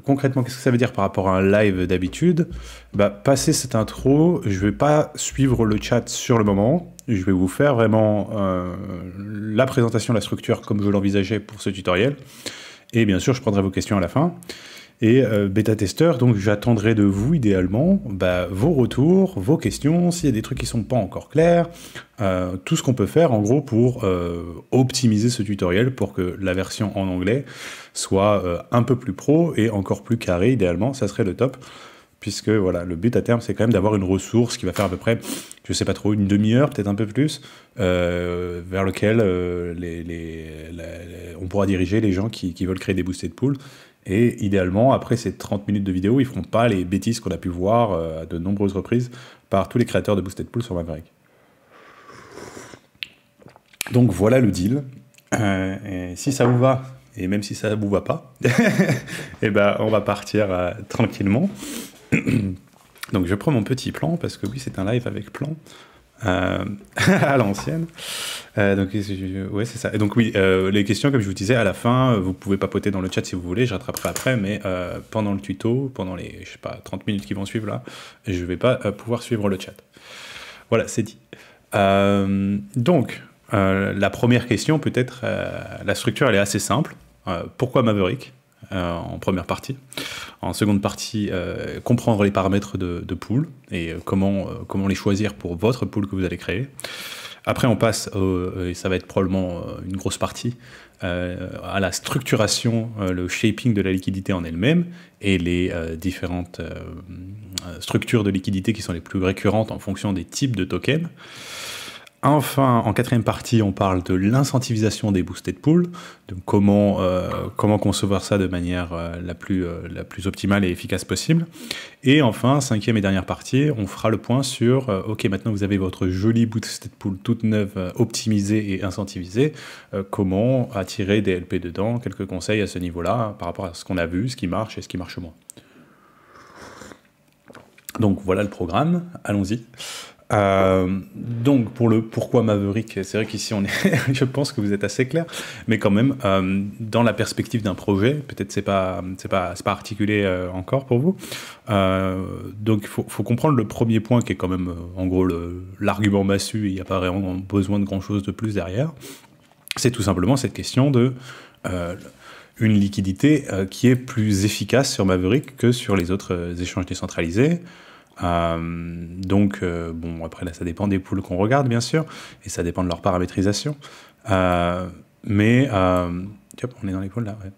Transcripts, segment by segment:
Concrètement, qu'est-ce que ça veut dire par rapport à un live d'habitude? Bah, passer cette intro, je vais pas suivre le chat sur le moment. Je vais vous faire vraiment la présentation, la structure comme je l'envisageais pour ce tutoriel. Et bien sûr, je prendrai vos questions à la fin. Et bêta-testeur, donc j'attendrai de vous idéalement vos retours, vos questions, s'il y a des trucs qui sont pas encore clairs, tout ce qu'on peut faire en gros pour optimiser ce tutoriel pour que la version en anglais soit un peu plus pro et encore plus carré idéalement, ça serait le top. Puisque voilà, le but à terme, c'est quand même d'avoir une ressource qui va faire à peu près, je sais pas trop, une demi-heure, peut-être un peu plus, vers lequel on pourra diriger les gens qui veulent créer des boosted pools. Et idéalement, après ces 30 minutes de vidéo, ils ne feront pas les bêtises qu'on a pu voir à de nombreuses reprises par tous les créateurs de boosted pools sur Maverick. Donc voilà le deal. Et si ça vous va, et même si ça ne vous va pas, et ben on va partir tranquillement. Donc je prends mon petit plan, parce que oui, c'est un live avec plan, à l'ancienne. Donc ouais, c'est ça. Et donc oui, les questions, comme je vous disais, à la fin, vous pouvez papoter dans le chat si vous voulez, je rattraperai après, mais pendant le tuto, pendant les, je sais pas, 30 minutes qui vont suivre là, je vais pas pouvoir suivre le chat. Voilà, c'est dit. Donc, la première question, peut-être, la structure, elle est assez simple. Pourquoi Maverick en première partie. En seconde partie, comprendre les paramètres de pool et comment les choisir pour votre pool que vous allez créer. Après, on passe, et ça va être probablement une grosse partie, à la structuration, le shaping de la liquidité en elle-même et les différentes structures de liquidité qui sont les plus récurrentes en fonction des types de tokens. Enfin, en quatrième partie, on parle de l'incentivisation des boosted pools, de comment concevoir ça de manière la plus optimale et efficace possible. Et enfin, cinquième et dernière partie, on fera le point sur ok, maintenant vous avez votre jolie boosted pool toute neuve, optimisée et incentivisée, comment attirer des LP dedans, quelques conseils à ce niveau-là par rapport à ce qu'on a vu, ce qui marche et ce qui marche moins. Donc voilà le programme, allons-y. Donc pour le pourquoi Maverick, c'est vrai qu'ici on est, je pense que vous êtes assez clair, mais quand même dans la perspective d'un projet, peut-être c'est pas articulé encore pour vous. Donc il faut comprendre le premier point qui est quand même en gros l'argument massu, il n'y a pas vraiment besoin de grand chose de plus derrière. C'est tout simplement cette question de une liquidité qui est plus efficace sur Maverick que sur les autres échanges décentralisés. Bon, après là ça dépend des pools qu'on regarde bien sûr et ça dépend de leur paramétrisation, on est dans les pools là, ouais.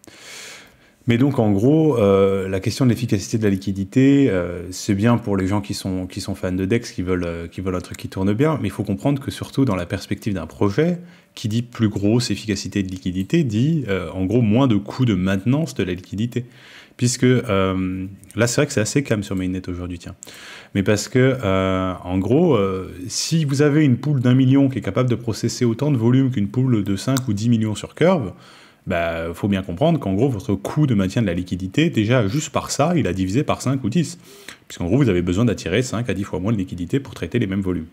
Mais donc en gros la question de l'efficacité de la liquidité, c'est bien pour les gens qui sont fans de DEX, qui veulent un truc qui tourne bien, mais il faut comprendre que surtout dans la perspective d'un projet, qui dit plus grosse efficacité de liquidité dit en gros moins de coûts de maintenance de la liquidité. Puisque là, c'est vrai que c'est assez calme sur Mainnet aujourd'hui, tiens. Mais parce que, en gros, si vous avez une pool d'1 million qui est capable de processer autant de volume qu'une pool de 5 ou 10 millions sur Curve, faut bien comprendre qu'en gros, votre coût de maintien de la liquidité, déjà, juste par ça, il a divisé par 5 ou 10. Puisqu'en gros, vous avez besoin d'attirer 5 à 10 fois moins de liquidité pour traiter les mêmes volumes.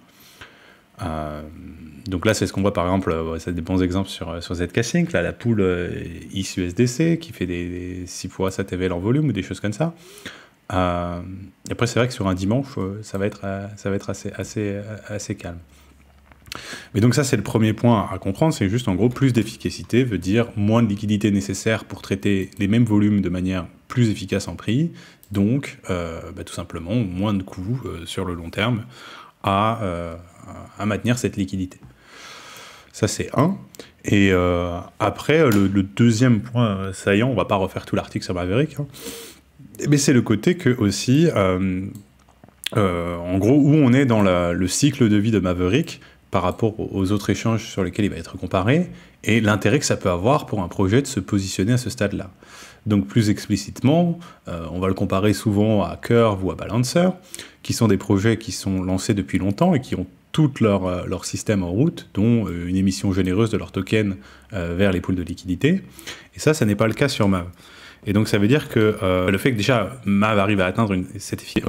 Donc là, c'est ce qu'on voit par exemple, c'est des bons exemples sur Zk-Sync, là, la pool ISUSDC qui fait des 6 fois 7 EVL en volume ou des choses comme ça. Après, c'est vrai que sur un dimanche, ça va être assez calme. Mais donc ça, c'est le premier point à comprendre, c'est juste en gros, plus d'efficacité veut dire moins de liquidité nécessaire pour traiter les mêmes volumes de manière plus efficace en prix, donc tout simplement moins de coûts sur le long terme à maintenir cette liquidité. Ça, c'est un. Et après, le deuxième point saillant, on va pas refaire tout l'article sur Maverick, hein, mais c'est le côté que aussi, en gros, où on est dans le cycle de vie de Maverick par rapport aux autres échanges sur lesquels il va être comparé, et l'intérêt que ça peut avoir pour un projet de se positionner à ce stade-là. Donc plus explicitement, on va le comparer souvent à Curve ou à Balancer, qui sont des projets qui sont lancés depuis longtemps et qui ont tout leur système en route, dont une émission généreuse de leurs tokens vers les pools de liquidité. Et ça n'est pas le cas sur Mav. Et donc ça veut dire que le fait que déjà Mav arrive à atteindre cette efficacité,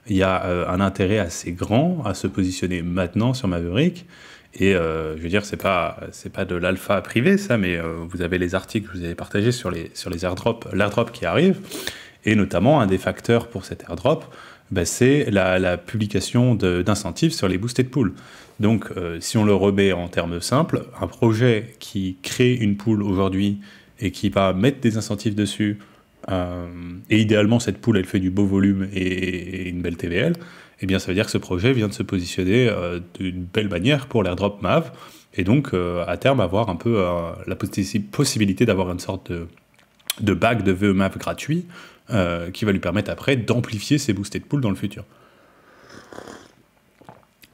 il y a un intérêt assez grand à se positionner maintenant sur Maverick. Et je veux dire, c'est pas de l'alpha privé, ça, mais vous avez les articles que vous avez partagés sur les airdrops, l'airdrop qui arrive. Et notamment, un des facteurs pour cet airdrop, bah, c'est la publication d'incentives sur les boosted pools. Donc, si on le remet en termes simples, un projet qui crée une pool aujourd'hui et qui va mettre des incentives dessus, et idéalement, cette pool, elle fait du beau volume et une belle TVL, eh bien, ça veut dire que ce projet vient de se positionner d'une belle manière pour l'airdrop MAV, et donc, à terme, avoir un peu la possibilité d'avoir une sorte de bague de vœux MAV gratuit, qui va lui permettre après d'amplifier ses boosted pools dans le futur.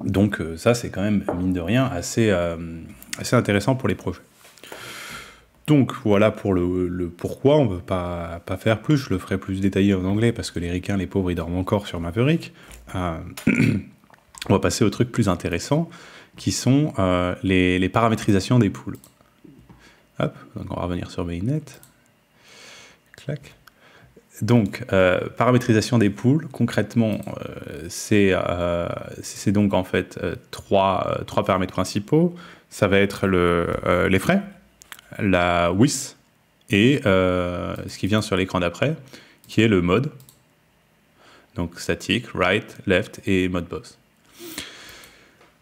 Donc ça, c'est quand même, mine de rien, assez intéressant pour les projets. Donc voilà pour le pourquoi, on ne veut pas faire plus, je le ferai plus détaillé en anglais, parce que les ricains, les pauvres, ils dorment encore sur Maverick. On va passer aux trucs plus intéressants, qui sont les paramétrisations des pools. Hop, donc on va revenir sur Mainnet. Clac. Donc, paramétrisation des pools, concrètement, c'est donc en fait trois paramètres principaux. Ça va être les frais, la WIS et ce qui vient sur l'écran d'après, qui est le mode. Donc static, right, left et mode boss.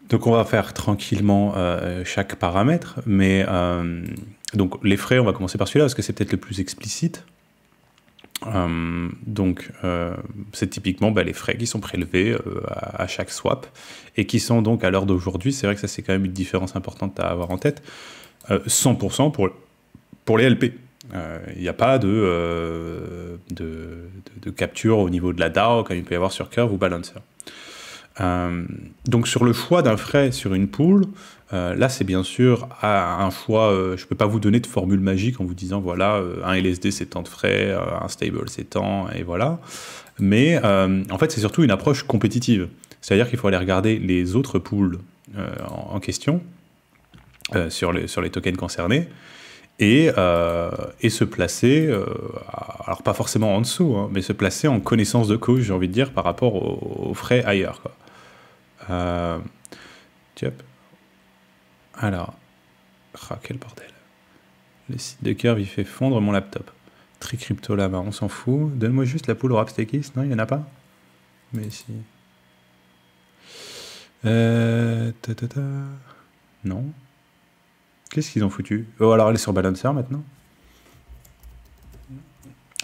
Donc on va faire tranquillement chaque paramètre, mais donc les frais, on va commencer par celui-là parce que c'est peut-être le plus explicite. C'est typiquement les frais qui sont prélevés à chaque swap et qui sont donc à l'heure d'aujourd'hui, c'est vrai que ça c'est quand même une différence importante à avoir en tête, 100% pour les LP. Il n'y a pas de capture au niveau de la DAO comme il peut y avoir sur Curve ou Balancer. Donc sur le choix d'un frais sur une pool, là c'est bien sûr un choix, je ne peux pas vous donner de formule magique en vous disant voilà, un LSD c'est tant de frais, un stable c'est tant, et voilà. Mais en fait c'est surtout une approche compétitive. C'est-à-dire qu'il faut aller regarder les autres pools en question, sur les tokens concernés, et se placer, alors pas forcément en dessous, hein, mais se placer en connaissance de cause, j'ai envie de dire, par rapport aux frais ailleurs, quoi. Alors, quel bordel. Le site de Curve, il fait fondre mon laptop. Tricrypto là-bas, on s'en fout. Donne-moi juste la pool Rapstakis, non, il n'y en a pas? Mais si. Non. Qu'est-ce qu'ils ont foutu? Oh, alors elle est sur Balancer maintenant.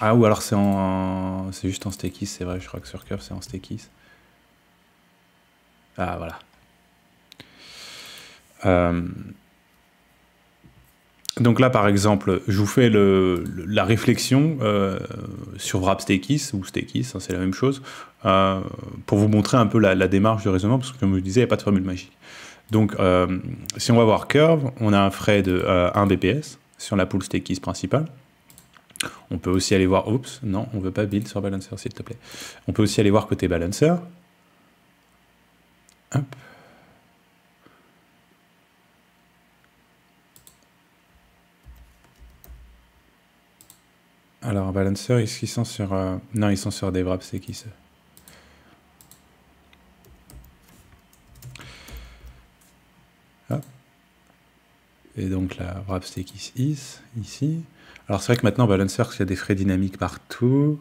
Ah, ou alors c'est juste en Stakis, c'est vrai, je crois que sur Curve c'est en Stakis. Ah, voilà. Donc là, par exemple, je vous fais la réflexion sur Wrapstakis, ou Stakis, hein, c'est la même chose, pour vous montrer un peu la démarche de raisonnement, parce que comme je vous disais, il n'y a pas de formule magique. Donc, si on va voir Curve, on a un frais de 1 BPS sur la pool Stakis principale. On peut aussi aller voir... Oups, non, on ne veut pas build sur Balancer, s'il te plaît. On peut aussi aller voir côté Balancer. Hop. Alors, Balancer, est-ce qu'ils sont sur... Non, ils sont sur des Wrapstakis. Hop. Et donc, la Wrapstakis is, ici. Alors, c'est vrai que maintenant, Balancer, il y a des frais dynamiques partout.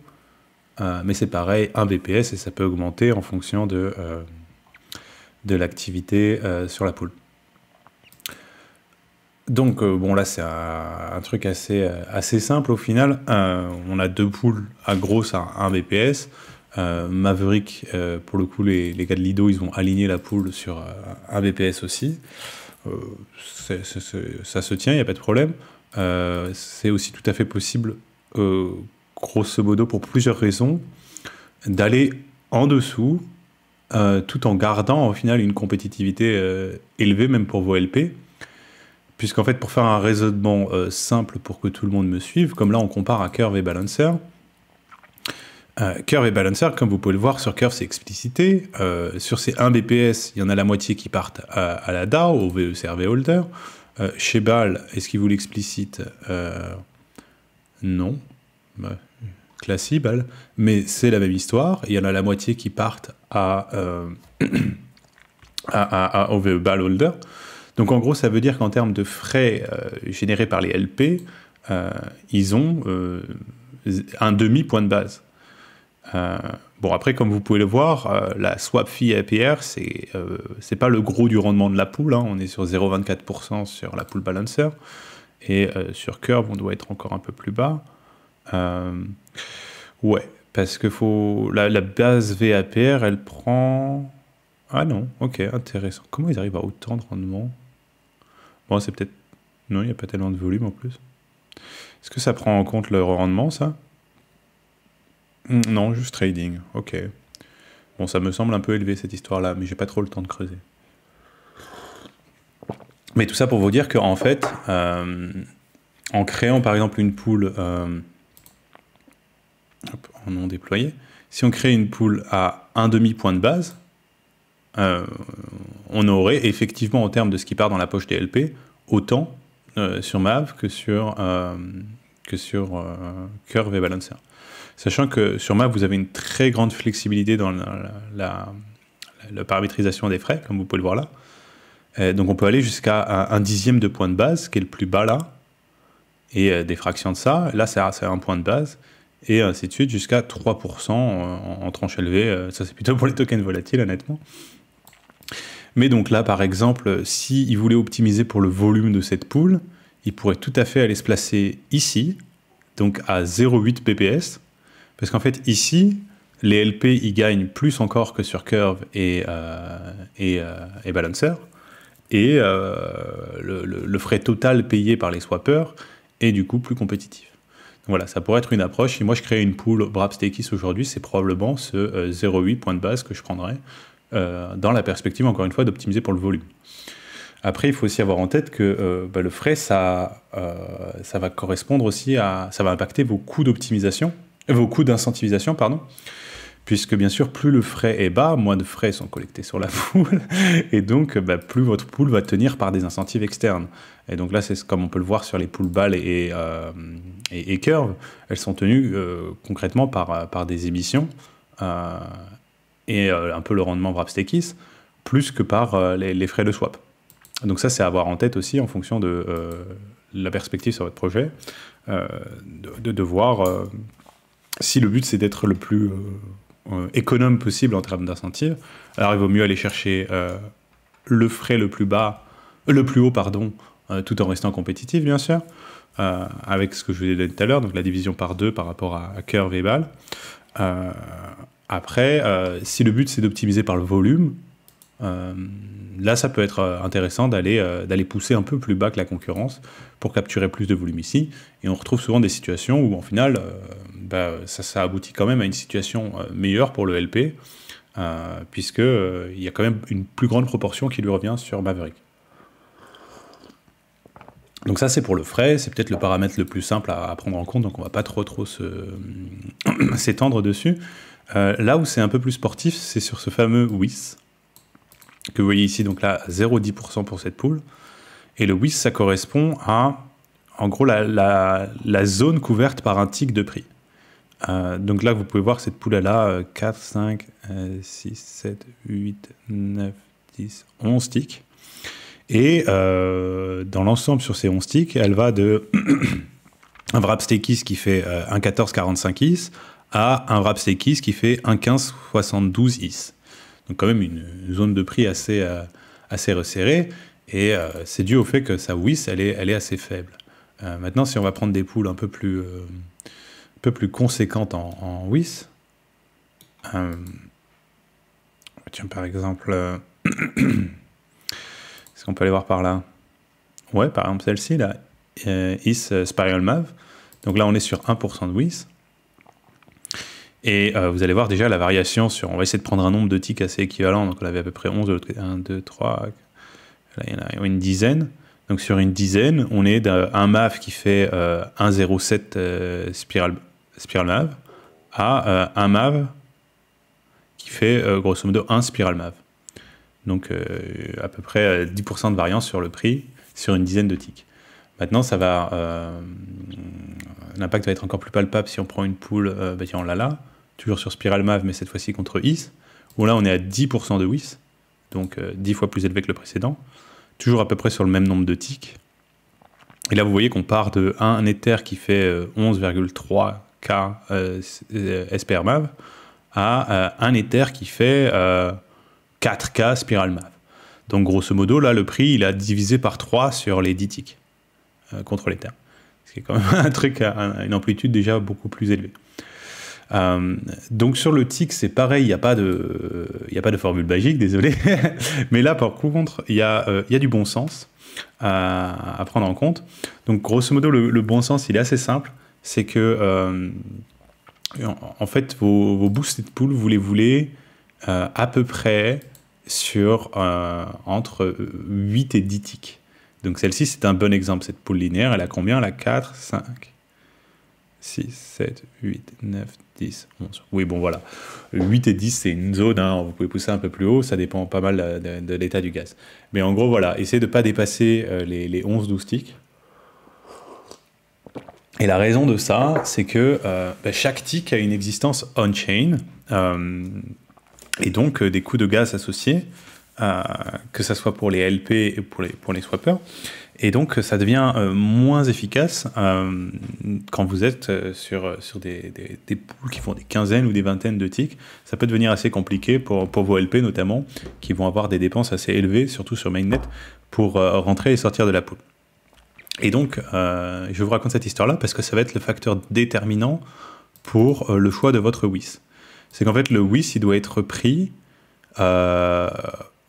Mais c'est pareil, 1 BPS, et ça peut augmenter en fonction de l'activité sur la pool. Donc, bon, là, c'est un truc assez simple au final. On a deux pools à grosse à 1 BPS. Maverick, pour le coup, les gars de Lido, ils ont aligné la pool sur 1 BPS aussi. Ça se tient, il n'y a pas de problème. C'est aussi tout à fait possible, grosso modo, pour plusieurs raisons, d'aller en dessous, tout en gardant au final une compétitivité élevée, même pour vos LP. Puisqu'en fait, pour faire un raisonnement simple pour que tout le monde me suive, comme là on compare à Curve et Balancer, Curve et Balancer, comme vous pouvez le voir, sur Curve c'est explicité. Sur ces 1 BPS, il y en a la moitié qui partent à la DAO, au VECRV holder. Chez Bal, est-ce qu'il vous l'explicite? Non. Bah, classique, Bal. Mais c'est la même histoire. Il y en a la moitié qui partent au VE Bal holder. Donc en gros, ça veut dire qu'en termes de frais générés par les LP, ils ont un demi-point de base. Bon, après, comme vous pouvez le voir, la swap fee APR, c'est pas le gros du rendement de la pool. Hein. On est sur 0,24% sur la pool balancer. Et sur Curve, on doit être encore un peu plus bas. Ouais, parce que la base VAPR, elle prend... Ah non, ok, intéressant. Comment ils arrivent à autant de rendement? Bon, c'est peut-être... Non, il n'y a pas tellement de volume en plus. Est-ce que ça prend en compte le rendement, ça? Non, juste trading, ok. Bon, ça me semble un peu élevé cette histoire-là, mais j'ai pas trop le temps de creuser. Mais tout ça pour vous dire qu'en fait, en créant par exemple une pool en non déployé, si on crée une pool à un demi-point de base, on aurait effectivement, en termes de ce qui part dans la poche des LP, autant sur MAV que sur Curve et Balancer. Sachant que sur MAV, vous avez une très grande flexibilité dans la paramétrisation des frais, comme vous pouvez le voir là. Donc on peut aller jusqu'à un dixième de point de base, qui est le plus bas là, et des fractions de ça. Là, c'est un point de base, et ainsi de suite, jusqu'à 3% en tranche élevée. Ça, c'est plutôt pour les tokens volatiles, honnêtement. Mais donc là, par exemple, s'il voulait optimiser pour le volume de cette pool, il pourrait tout à fait aller se placer ici, donc à 0,8 bps, parce qu'en fait, ici, les LP, ils gagnent plus encore que sur Curve et Balancer, et le frais total payé par les swappers est du coup plus compétitif. Donc voilà, ça pourrait être une approche. Si moi je crée une pool Wrap Stakis aujourd'hui, c'est probablement ce 0,8 point de base que je prendrais dans la perspective, encore une fois, d'optimiser pour le volume. Après, il faut aussi avoir en tête que le frais, ça va correspondre aussi ça va impacter vos coûts d'optimisation, vos coûts d'incentivisation, pardon, puisque bien sûr, plus le frais est bas, moins de frais sont collectés sur la pool, et donc plus votre pool va tenir par des incentives externes. Et donc là, c'est comme on peut le voir sur les pools BAL et Curve, elles sont tenues concrètement par des émissions, et un peu le rendement Wrap Stakis, plus que par les frais de swap. Donc ça, c'est à avoir en tête aussi en fonction de la perspective sur votre projet, de voir si le but c'est d'être le plus économe possible en termes d'incentive. Alors il vaut mieux aller chercher le frais le plus haut, tout en restant compétitif bien sûr, avec ce que je vous ai dit tout à l'heure, donc la division par 2 par rapport à Curve et BAL. Après, si le but c'est d'optimiser par le volume, là ça peut être intéressant d'aller pousser un peu plus bas que la concurrence pour capturer plus de volume ici, et on retrouve souvent des situations où en final ça aboutit quand même à une situation meilleure pour le LP, puisque il y a quand même une plus grande proportion qui lui revient sur Maverick. Donc ça c'est pour le frais, c'est peut-être le paramètre le plus simple à prendre en compte, donc on va pas trop s'étendre dessus. Là où c'est un peu plus sportif, c'est sur ce fameux WIS, que vous voyez ici, donc là, 0,10% pour cette pool. Et le WIS, ça correspond à, en gros, la zone couverte par un tick de prix. Donc là, vous pouvez voir que cette pool, elle a 4, 5, 6, 7, 8, 9, 10, 11 ticks. Et dans l'ensemble, sur ces 11 ticks, elle va de un Wrap Stakis qui fait 1,1445 IS à un Wrap Stakis qui fait 1,1572 IS. Donc quand même une zone de prix assez resserrée, et c'est dû au fait que sa WIS, elle est assez faible. Maintenant, si on va prendre des pools un peu plus conséquentes en WIS, tiens, par exemple, est-ce qu'on peut aller voir par là? Ouais, par exemple celle-ci, là, IS Spiral Mav. Donc là, on est sur 1% de WIS. Et vous allez voir déjà la variation sur... On va essayer de prendre un nombre de ticks assez équivalent. Donc on avait à peu près 11, 1, 2, 3... Là, il y en a une dizaine. Donc sur une dizaine, on est d'un MAV qui fait 1,07 Spiral Mav à un MAV qui fait grosso modo 1 Spiral Mav. Donc à peu près 10% de variance sur le prix sur une dizaine de ticks. Maintenant, ça va... l'impact va être encore plus palpable si on prend une pool, tiens, là, toujours sur Spiral Mav, mais cette fois-ci contre IS, où là on est à 10% de WIS, donc 10 fois plus élevé que le précédent. toujours à peu près sur le même nombre de ticks. Et là, vous voyez qu'on part de un Ether qui fait 11,3K SPR MAV à un Ether qui fait 4K Spiral MAV. Donc, grosso modo, là, le prix, il a divisé par 3 sur les 10 ticks contre l'Ether. Ce qui est quand même un truc à une amplitude déjà beaucoup plus élevée. Donc sur le tick, c'est pareil, il n'y a pas de formule magique, désolé. Mais là, par contre, il y a du bon sens à prendre en compte. Donc grosso modo, le bon sens, il est assez simple. C'est que, en fait, vos boosted pools, vous les voulez à peu près sur entre 8 et 10 ticks. Donc celle-ci, c'est un bon exemple. Cette pool linéaire, elle a combien? Elle a 4, 5, 6, 7, 8, 9, 10, 11. Oui, bon, voilà. 8 et 10, c'est une zone. Hein. Vous pouvez pousser un peu plus haut. Ça dépend pas mal de l'état du gaz. Mais en gros, voilà. Essayez de ne pas dépasser les 11-12 ticks. Et la raison de ça, c'est que chaque tick a une existence on-chain. Et donc, des coûts de gaz associés, que ce soit pour les LP et pour les swappers. Et donc, ça devient moins efficace quand vous êtes sur des pools qui font des quinzaines ou des vingtaines de ticks. Ça peut devenir assez compliqué pour vos LP notamment, qui vont avoir des dépenses assez élevées, surtout sur Mainnet, pour rentrer et sortir de la pool. Et donc, je vous raconte cette histoire-là parce que ça va être le facteur déterminant pour le choix de votre WIS. C'est qu'en fait, le WIS, il doit être pris, la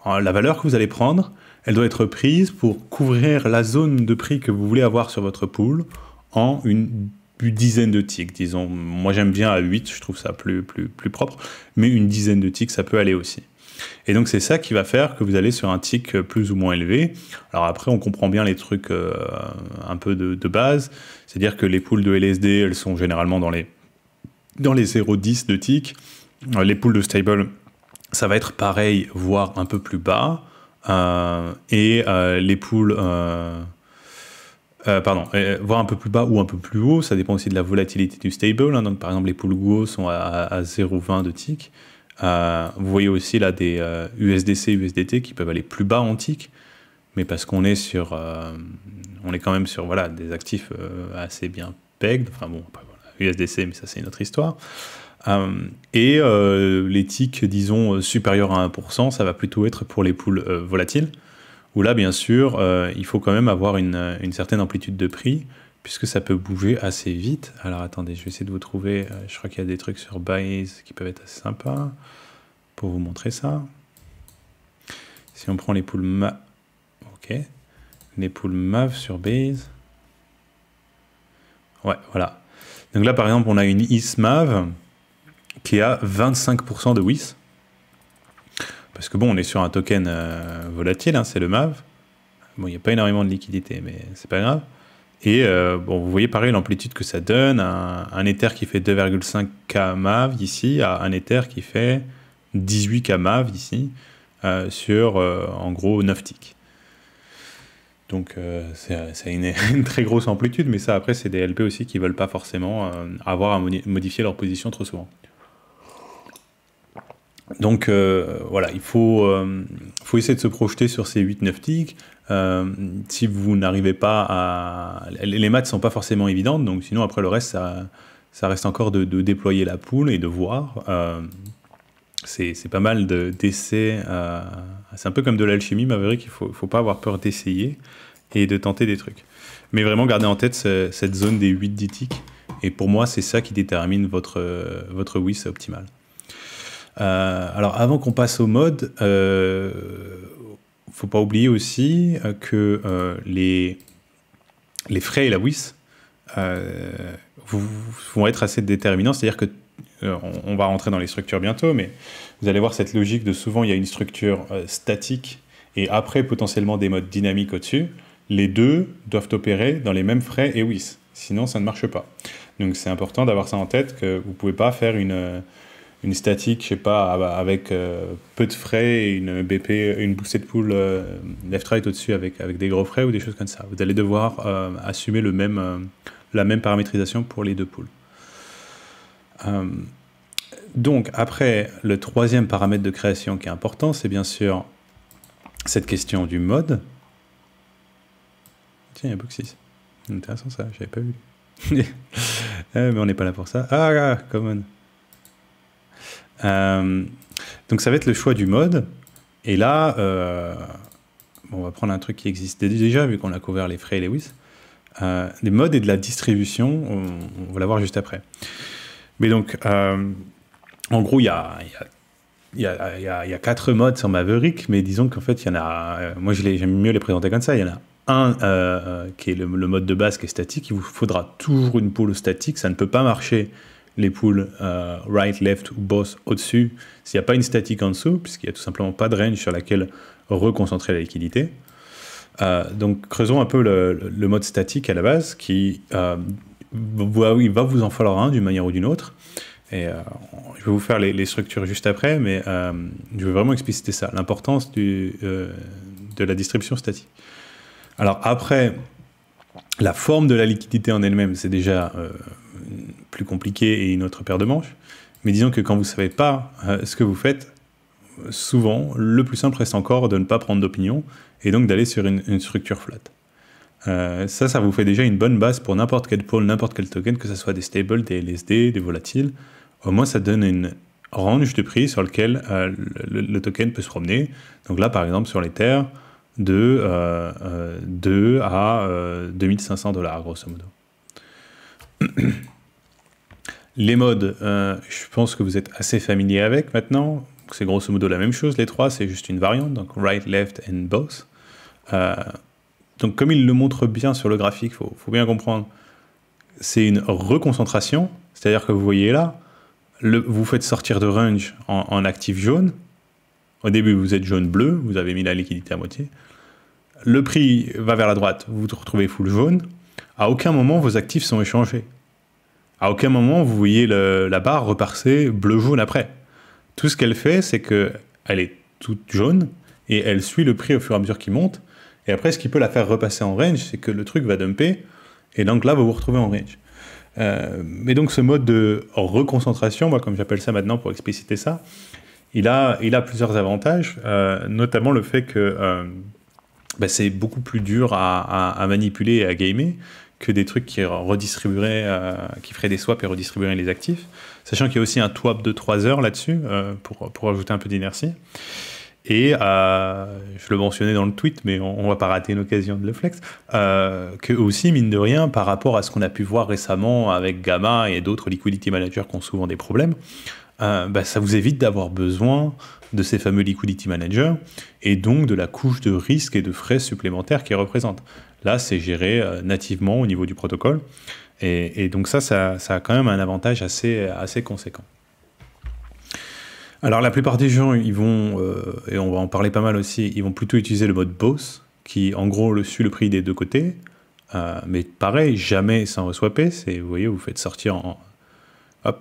valeur que vous allez prendre, elle doit être prise pour couvrir la zone de prix que vous voulez avoir sur votre pool en une dizaine de ticks, disons. Moi, j'aime bien à 8, je trouve ça plus propre, mais une dizaine de ticks, ça peut aller aussi. Et donc, c'est ça qui va faire que vous allez sur un tick plus ou moins élevé. Alors après, on comprend bien les trucs un peu de base, c'est-à-dire que les pools de LSD, elles sont généralement dans les 0,10 de tick. Les pools de stable, ça va être pareil, voire un peu plus bas. Les pools, voire un peu plus bas ou un peu plus haut, ça dépend aussi de la volatilité du stable. Hein. Donc, par exemple, les pools Go sont à 0,20 de tick. Vous voyez aussi là des USDC, USDT qui peuvent aller plus bas en tick, mais parce qu'on est sur, on est quand même sur voilà, des actifs assez bien pegged. Enfin bon, voilà, USDC, mais ça c'est une autre histoire. Les ticks, disons, supérieurs à 1%, ça va plutôt être pour les pools volatiles, où là, bien sûr, il faut quand même avoir une certaine amplitude de prix, puisque ça peut bouger assez vite. Alors, attendez, je vais essayer de vous trouver, je crois qu'il y a des trucs sur Base qui peuvent être assez sympas, pour vous montrer ça. Si on prend les pools MAV, ok, les pools MAV sur Base, ouais, voilà. Donc là, par exemple, on a une ISMAV, qui a 25% de WIS. Parce que bon, on est sur un token volatile, hein, c'est le MAV. Bon, il n'y a pas énormément de liquidité, mais c'est pas grave. Et bon, vous voyez pareil l'amplitude que ça donne. Un Ether qui fait 2,5K MAV ici, à un Ether qui fait 18K MAV ici, sur en gros 9 ticks. Donc c'est une très grosse amplitude, mais ça après c'est des LP aussi qui ne veulent pas forcément avoir à modifier leur position trop souvent. Donc voilà, il faut essayer de se projeter sur ces 8-9 ticks. Si vous n'arrivez pas à... Les maths ne sont pas forcément évidentes, donc sinon après le reste, ça reste encore de déployer la pool et de voir. C'est pas mal d'essais. C'est un peu comme de l'alchimie, Maverick, il ne faut pas avoir peur d'essayer et de tenter des trucs. Mais vraiment garder en tête cette zone des 8-10 ticks. Et pour moi, c'est ça qui détermine votre WIS optimal. Alors avant qu'on passe au mode, faut pas oublier aussi que les frais et la WIS vont être assez déterminants, c'est-à-dire que on va rentrer dans les structures bientôt, mais vous allez voir cette logique de souvent il y a une structure statique et après potentiellement des modes dynamiques au-dessus. Les deux doivent opérer dans les mêmes frais et WIS, sinon ça ne marche pas. Donc c'est important d'avoir ça en tête, que vous pouvez pas faire une statique, je sais pas, avec peu de frais et une BP, une boosted pool left-right au-dessus avec des gros frais ou des choses comme ça. Vous allez devoir assumer la même paramétrisation pour les deux pools. Donc après, le troisième paramètre de création qui est important, c'est bien sûr cette question du mode. Tiens, il y a Boxis. Intéressant ça, j'avais pas vu. Mais on n'est pas là pour ça. Ah, come on. Donc ça va être le choix du mode. Et là, on va prendre un truc qui existait déjà, vu qu'on a couvert les frais et les Lewis. Des modes et de la distribution, on va la voir juste après. Mais donc, en gros, il y a 4 modes sur Maverick, mais disons qu'en fait, il y en a... moi, j'aime mieux les présenter comme ça. Il y en a un qui est le mode de base qui est statique. Il vous faudra toujours une pool statique. Ça ne peut pas marcher, les pools right, left ou both au-dessus, s'il n'y a pas une statique en dessous, puisqu'il n'y a tout simplement pas de range sur laquelle reconcentrer la liquidité. Donc, creusons un peu le mode statique à la base, qui il va vous en falloir un d'une manière ou d'une autre. Et je vais vous faire les structures juste après, mais je veux vraiment expliciter ça, l'importance de la distribution statique. Alors après, la forme de la liquidité en elle-même, c'est déjà plus compliqué et une autre paire de manches. Mais disons que quand vous ne savez pas ce que vous faites, souvent, le plus simple reste encore de ne pas prendre d'opinion et donc d'aller sur une structure flat. Ça vous fait déjà une bonne base pour n'importe quel pôle, n'importe quel token, que ce soit des stables, des LSD, des volatiles. Au moins, ça donne une range de prix sur lequel le token peut se promener. Donc là, par exemple, sur l'Ether, de 2 à 2500 $, grosso modo. Les modes, je pense que vous êtes assez familier avec maintenant. C'est grosso modo la même chose, les trois, c'est juste une variante, donc right, left and both. Donc comme il le montre bien sur le graphique, il faut bien comprendre, c'est une reconcentration, c'est-à-dire que vous voyez là, vous faites sortir de range en actif jaune. Au début, vous êtes jaune-bleu, vous avez mis la liquidité à moitié. Le prix va vers la droite, vous vous retrouvez full jaune. À aucun moment, vos actifs sont échangés. À aucun moment, vous voyez la barre repasser bleu-jaune après. Tout ce qu'elle fait, c'est qu'elle est toute jaune et elle suit le prix au fur et à mesure qu'il monte. Et après, ce qui peut la faire repasser en range, c'est que le truc va dumper et donc là, vous vous retrouvez en range. Mais donc, ce mode de reconcentration, moi, comme j'appelle ça maintenant pour expliciter ça, il a plusieurs avantages, notamment le fait que c'est beaucoup plus dur à manipuler et à gamer que des trucs qui redistribueraient, qui feraient des swaps et redistribueraient les actifs. Sachant qu'il y a aussi un twap de 3 heures là-dessus, pour ajouter un peu d'inertie. Et je le mentionnais dans le tweet, mais on va pas rater une occasion de le flex, que aussi, mine de rien, par rapport à ce qu'on a pu voir récemment avec Gamma et d'autres liquidity managers qui ont souvent des problèmes, ça vous évite d'avoir besoin de ces fameux liquidity managers et donc de la couche de risque et de frais supplémentaires qu'ils représentent. Là, c'est géré nativement au niveau du protocole et donc ça a quand même un avantage assez conséquent. Alors la plupart des gens, ils vont, et on va en parler pas mal aussi, ils vont plutôt utiliser le mode both, qui en gros suit le prix des deux côtés, mais pareil, jamais sans reswapper, vous voyez, vous faites sortir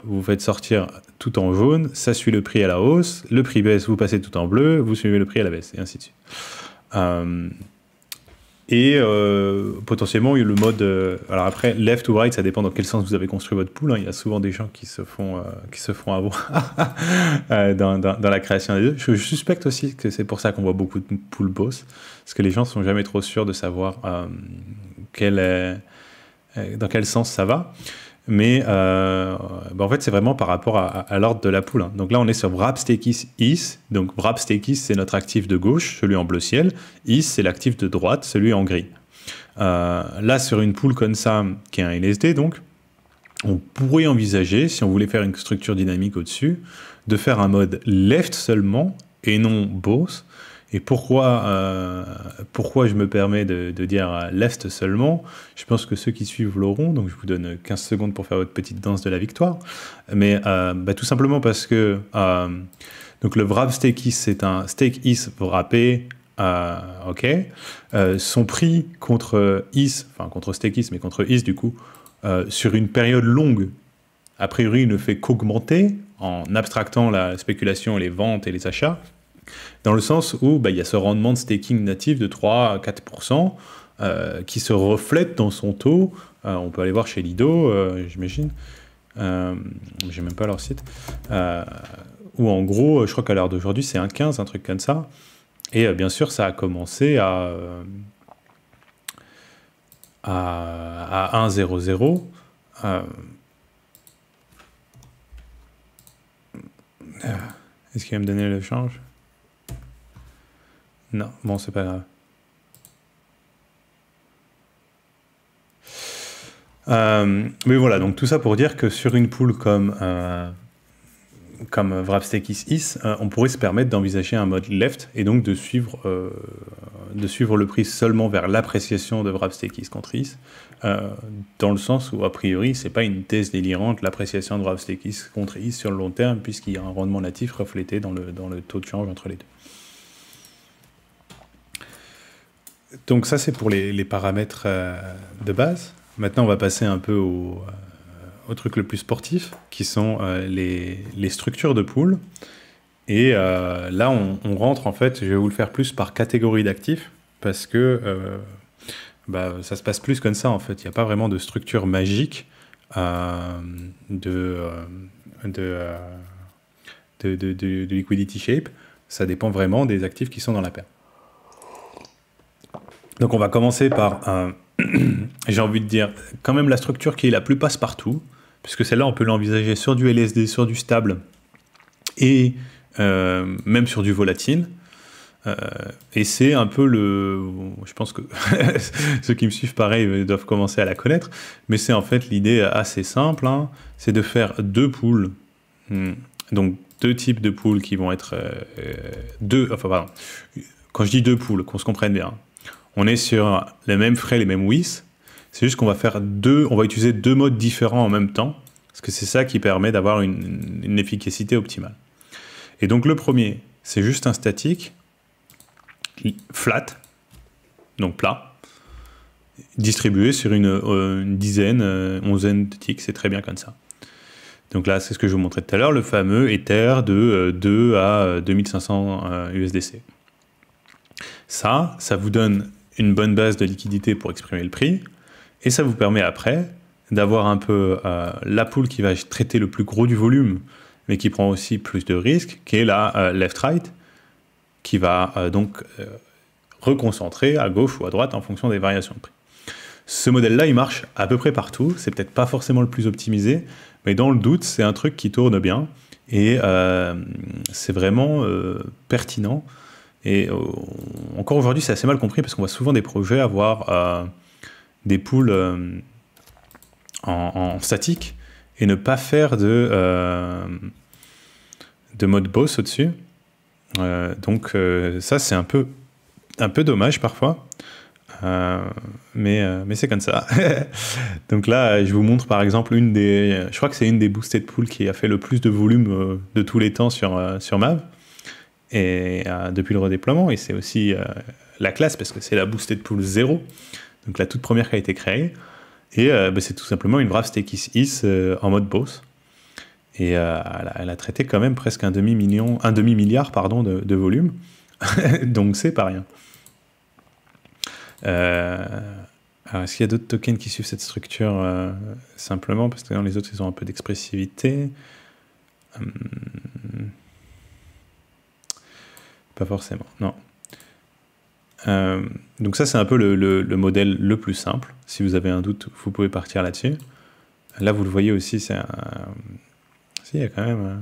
vous faites sortir tout en jaune, ça suit le prix à la hausse, le prix baisse, vous passez tout en bleu, vous suivez le prix à la baisse, et ainsi de suite. Potentiellement, il y a le mode... alors après, left ou right, ça dépend dans quel sens vous avez construit votre pool. Hein. Il y a souvent des gens qui se font avoir dans la création des deux. Je suspecte aussi que c'est pour ça qu'on voit beaucoup de pool boss, parce que les gens ne sont jamais trop sûrs de savoir dans quel sens ça va. Mais en fait, c'est vraiment par rapport à l'ordre de la pool. Hein. Donc là, on est sur Wrap Stakis ETH. Donc Wrap Stakis, c'est notre actif de gauche, celui en bleu ciel. ETH, c'est l'actif de droite, celui en gris. Là, sur une pool comme ça, qui est un LSD, donc, on pourrait envisager, si on voulait faire une structure dynamique au-dessus, de faire un mode left seulement et non both. Et pourquoi je me permets de dire left seulement? Je pense que ceux qui suivent l'auront, donc je vous donne 15 secondes pour faire votre petite danse de la victoire. Mais tout simplement parce que donc le Wrap Stakis, c'est un stake ETH wrappé, son prix contre ETH, enfin contre Stakis, mais contre ETH du coup, sur une période longue, a priori, il ne fait qu'augmenter en abstractant la spéculation, les ventes et les achats. Dans le sens où il y a ce rendement de staking natif de 3 à 4% qui se reflète dans son taux. On peut aller voir chez Lido, j'imagine. J'ai même pas leur site. Où en gros, je crois qu'à l'heure d'aujourd'hui, c'est 1,15, un truc comme ça. Et bien sûr, ça a commencé à à 1, 0, 0. Est-ce qu'il va me donner le change? Non, bon, c'est pas grave. Mais voilà, donc tout ça pour dire que sur une pool comme Vrabstekis Is, on pourrait se permettre d'envisager un mode left et donc de suivre le prix seulement vers l'appréciation de Vrabstekis contre Is, dans le sens où, a priori, c'est pas une thèse délirante, l'appréciation de Vrabstekis contre Is sur le long terme, puisqu'il y a un rendement natif reflété dans le taux de change entre les deux. Donc ça, c'est pour les paramètres de base. Maintenant, on va passer un peu au truc le plus sportif, qui sont les structures de pool. Et là, on rentre, en fait, je vais vous le faire plus par catégorie d'actifs, parce que ça se passe plus comme ça, en fait. Il n'y a pas vraiment de structure magique de liquidity shape. Ça dépend vraiment des actifs qui sont dans la paire. Donc on va commencer par, j'ai envie de dire, quand même la structure qui est la plus passe-partout, puisque celle-là, on peut l'envisager sur du LSD, sur du stable, et même sur du volatile. Et c'est un peu je pense que ceux qui me suivent, pareil, doivent commencer à la connaître, mais c'est en fait l'idée assez simple, hein, c'est de faire deux pools, donc deux types de pools qui vont être quand je dis deux pools, qu'on se comprenne bien, on est sur les mêmes frais, les mêmes WIS, c'est juste qu'on va on va utiliser deux modes différents en même temps, parce que c'est ça qui permet d'avoir une efficacité optimale. Et donc le premier, c'est juste un statique, flat, donc plat, distribué sur une dizaine, onzaine de ticks, c'est très bien comme ça. Donc là, c'est ce que je vous montrais tout à l'heure, le fameux Ether de 2 à 2500 USDC. Ça vous donne une bonne base de liquidité pour exprimer le prix, et ça vous permet après d'avoir un peu la pool qui va traiter le plus gros du volume, mais qui prend aussi plus de risques, qui est la left-right, qui va donc reconcentrer à gauche ou à droite en fonction des variations de prix. Ce modèle-là, il marche à peu près partout, c'est peut-être pas forcément le plus optimisé, mais dans le doute, c'est un truc qui tourne bien, et c'est vraiment pertinent. Et encore aujourd'hui, c'est assez mal compris parce qu'on voit souvent des projets avoir des pools en statique et ne pas faire de mode boss au-dessus. Donc ça, c'est un peu dommage parfois, mais c'est comme ça. Donc là, je vous montre par exemple je crois que c'est une des boosted pools qui a fait le plus de volume de tous les temps sur MAV. Et depuis le redéploiement, et c'est aussi la classe, parce que c'est la Boosted Pool 0, donc la toute première qui a été créée, et c'est tout simplement une Vrabstekis Is en mode boss, et elle a traité quand même presque un demi-milliard de volume, donc c'est pas rien. Alors est-ce qu'il y a d'autres tokens qui suivent cette structure simplement, parce que dans les autres, ils ont un peu d'expressivité. Pas forcément, non. Donc ça, c'est un peu le modèle le plus simple. Si vous avez un doute, vous pouvez partir là-dessus. Là, vous le voyez aussi, c'est un... Si, il y a quand même...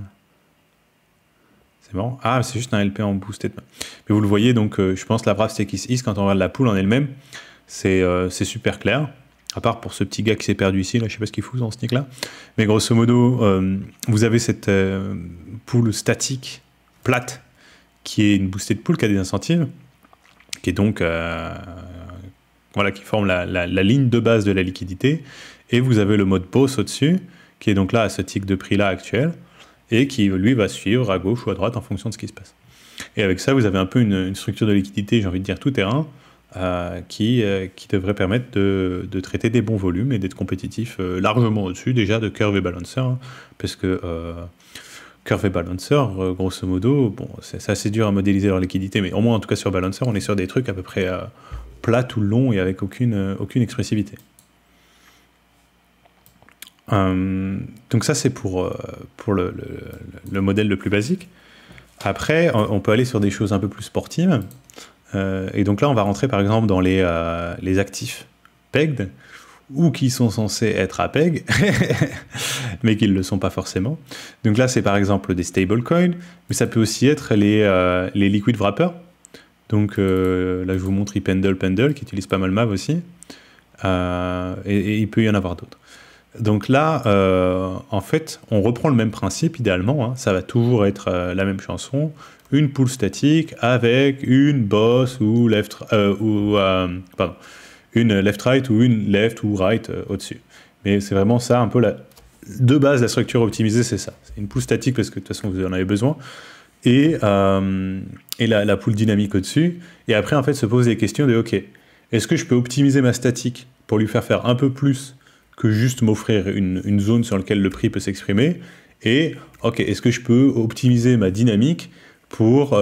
C'est bon. Ah, c'est juste un LP en boosted. Mais vous le voyez, donc, je pense la Vrabstekis Is, quand on regarde la pool en elle-même, c'est super clair. À part pour ce petit gars qui s'est perdu ici, là, je sais pas ce qu'il fout dans ce nick-là. Mais grosso modo, vous avez cette pool statique, plate, qui est une boosted pool qui a des incentives, qui est donc qui forme la ligne de base de la liquidité, et vous avez le mode boss au-dessus, qui est donc là à ce tick de prix là actuel, et qui lui va suivre à gauche ou à droite en fonction de ce qui se passe. Et avec ça, vous avez un peu une structure de liquidité, j'ai envie de dire tout terrain, qui devrait permettre de traiter des bons volumes et d'être compétitif largement au-dessus déjà de Curve et Balancer, hein, parce que Curve et Balancer, grosso modo, bon, c'est assez dur à modéliser leur liquidité, mais au moins en tout cas sur Balancer, on est sur des trucs à peu près plats tout le long et avec aucune expressivité. Donc ça, c'est pour le modèle le plus basique. Après, on peut aller sur des choses un peu plus sportives. Et donc là, on va rentrer par exemple dans les actifs pegged, ou qui sont censés être à peg, mais qui ne le sont pas forcément. Donc là, c'est par exemple des stablecoins, mais ça peut aussi être les liquid wrappers. Donc là, je vous montre ePendle, qui utilise pas mal MAV aussi. Et il peut y en avoir d'autres. Donc là, en fait, on reprend le même principe, idéalement. Hein. Ça va toujours être la même chanson. Une pool statique avec une boss ou une left-right ou une left ou right au-dessus. Mais c'est vraiment ça, un peu de base, la structure optimisée, c'est ça. C'est une pool statique parce que de toute façon, vous en avez besoin. Et la pool dynamique au-dessus. Et après, en fait, se pose les questions de, OK, est-ce que je peux optimiser ma statique pour lui faire un peu plus que juste m'offrir une zone sur laquelle le prix peut s'exprimer? Et, OK, est-ce que je peux optimiser ma dynamique pour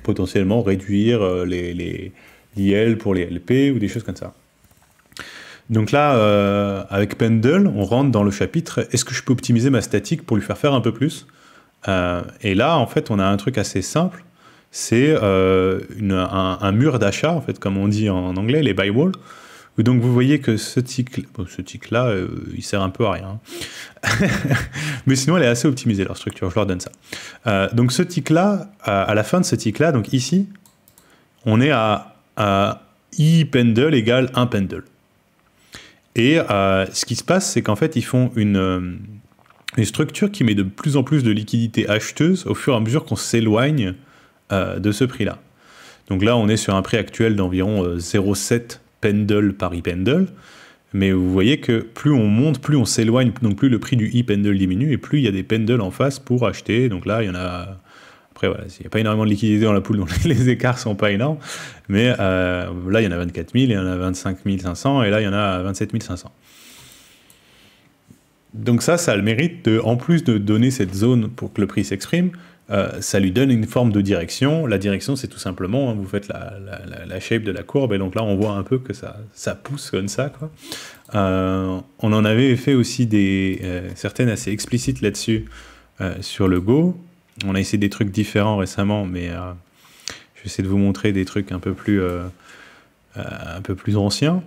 potentiellement réduire l'IL pour les LP ou des choses comme ça. Donc là, avec Pendle, on rentre dans le chapitre « Est-ce que je peux optimiser ma statique pour lui faire un peu plus ?» Et là, en fait, on a un truc assez simple. C'est un mur d'achat, en fait, comme on dit en anglais, les buy wall. Donc vous voyez que ce tick-là, il sert un peu à rien. Mais sinon, elle est assez optimisée, leur structure, je leur donne ça. Donc ce tick-là, à la fin de ce tick-là, donc ici, on est à I pendle égale 1 pendle. Et ce qui se passe, c'est qu'en fait, ils font une structure qui met de plus en plus de liquidité acheteuse au fur et à mesure qu'on s'éloigne de ce prix-là. Donc là, on est sur un prix actuel d'environ 0,7 pendle par e-pendle. Mais vous voyez que plus on monte, plus on s'éloigne, donc plus le prix du e-pendle diminue, et plus il y a des pendles en face pour acheter. Donc là, il y en a... Après, voilà, il n'y a pas énormément de liquidité dans la pool, donc les écarts ne sont pas énormes. Mais là, il y en a 24 000, il y en a 25 500, et là, il y en a 27 500. Donc ça a le mérite, en plus de donner cette zone pour que le prix s'exprime, ça lui donne une forme de direction. La direction, c'est tout simplement, vous faites la shape de la courbe, et donc là, on voit un peu que ça pousse comme ça, quoi. On en avait fait aussi certaines assez explicites là-dessus sur le Go. On a essayé des trucs différents récemment, mais je vais essayer de vous montrer des trucs un peu plus anciens.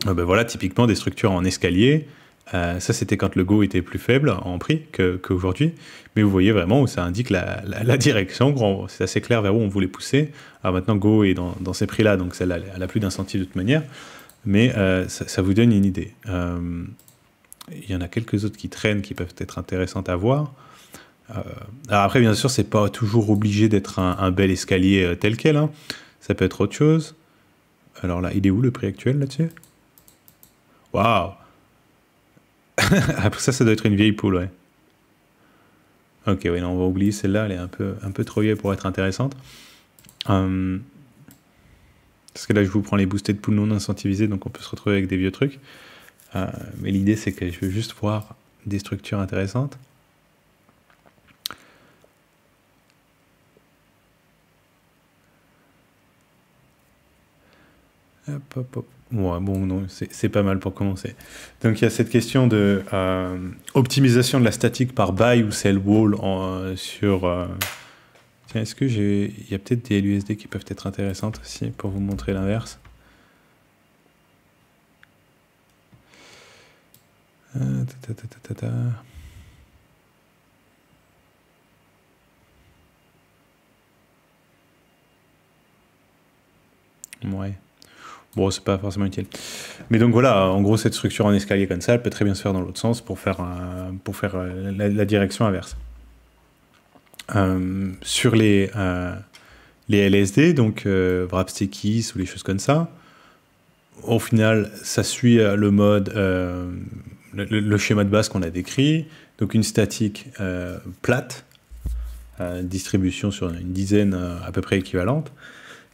Ben voilà, typiquement des structures en escalier. Ça, c'était quand le Go était plus faible en prix qu'aujourd'hui. Mais vous voyez vraiment où ça indique la direction. C'est assez clair vers où on voulait pousser. Alors maintenant, Go est dans ces prix-là, donc celle-là, elle n'a plus d'incentive de toute manière. Mais ça vous donne une idée. Il y en a quelques autres qui traînent, qui peuvent être intéressantes à voir. Alors après, bien sûr, c'est pas toujours obligé d'être un bel escalier tel quel. Hein. Ça peut être autre chose. Alors là, il est où le prix actuel là-dessus? Waouh! Après ça doit être une vieille poule, ouais. Ok, oui, non, on va oublier celle-là, elle est un peu trop vieille pour être intéressante. Parce que là, je vous prends les boosted pools non incentivisés, donc on peut se retrouver avec des vieux trucs. Mais l'idée, c'est que je veux juste voir des structures intéressantes. Hop, hop, hop. Ouais, bon, non, c'est pas mal pour commencer. Donc, il y a cette question de optimisation de la statique par buy ou sell wall sur... Tiens, est-ce que il y a peut-être des LUSD qui peuvent être intéressantes aussi pour vous montrer l'inverse. Ouais. Bon, c'est pas forcément utile. Mais donc voilà, en gros, cette structure en escalier comme ça, elle peut très bien se faire dans l'autre sens pour faire la direction inverse. Sur les LSD, donc Wrapstekis ou les choses comme ça, au final, ça suit le mode, le schéma de base qu'on a décrit. Donc une statique plate, distribution sur une dizaine à peu près équivalente.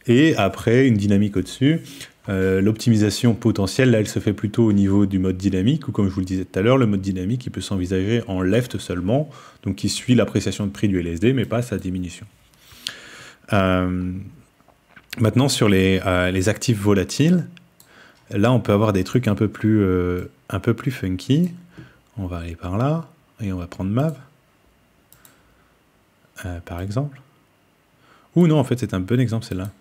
Et après, une dynamique au-dessus. L'optimisation potentielle, là, elle se fait plutôt au niveau du mode dynamique, ou comme je vous le disais tout à l'heure, le mode dynamique, il peut s'envisager en left seulement, donc qui suit l'appréciation de prix du LSD, mais pas sa diminution. Maintenant, sur les actifs volatiles, là, on peut avoir des trucs un peu plus funky. On va aller par là, et on va prendre MAV, par exemple. Ou non, en fait, c'est un bon exemple, celle-là.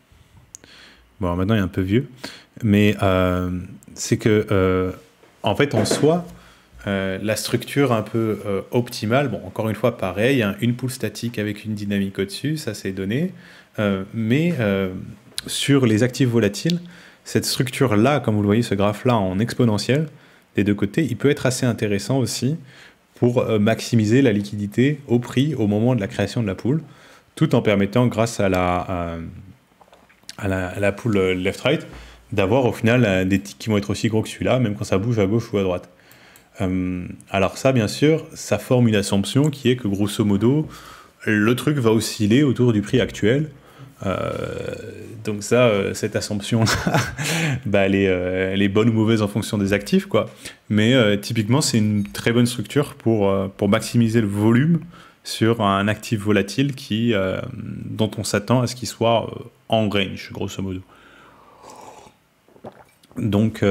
Bon, maintenant il est un peu vieux, mais c'est que, en fait, en soi, la structure un peu optimale, bon, encore une fois, pareil, hein, une pool statique avec une dynamique au-dessus, ça c'est donné, mais sur les actifs volatiles, cette structure-là, comme vous le voyez, ce graphe-là en exponentiel, des deux côtés, il peut être assez intéressant aussi pour maximiser la liquidité au prix au moment de la création de la pool, tout en permettant, grâce à la pool left-right, d'avoir au final des ticks qui vont être aussi gros que celui-là, même quand ça bouge à gauche ou à droite. Alors ça, bien sûr, ça forme une assumption qui est que, grosso modo, le truc va osciller autour du prix actuel. Donc ça, cette assumption-là, bah, elle est bonne ou mauvaise en fonction des actifs, quoi. Mais typiquement, c'est une très bonne structure pour maximiser le volume sur un actif volatile dont on s'attend à ce qu'il soit en range, grosso modo. Donc,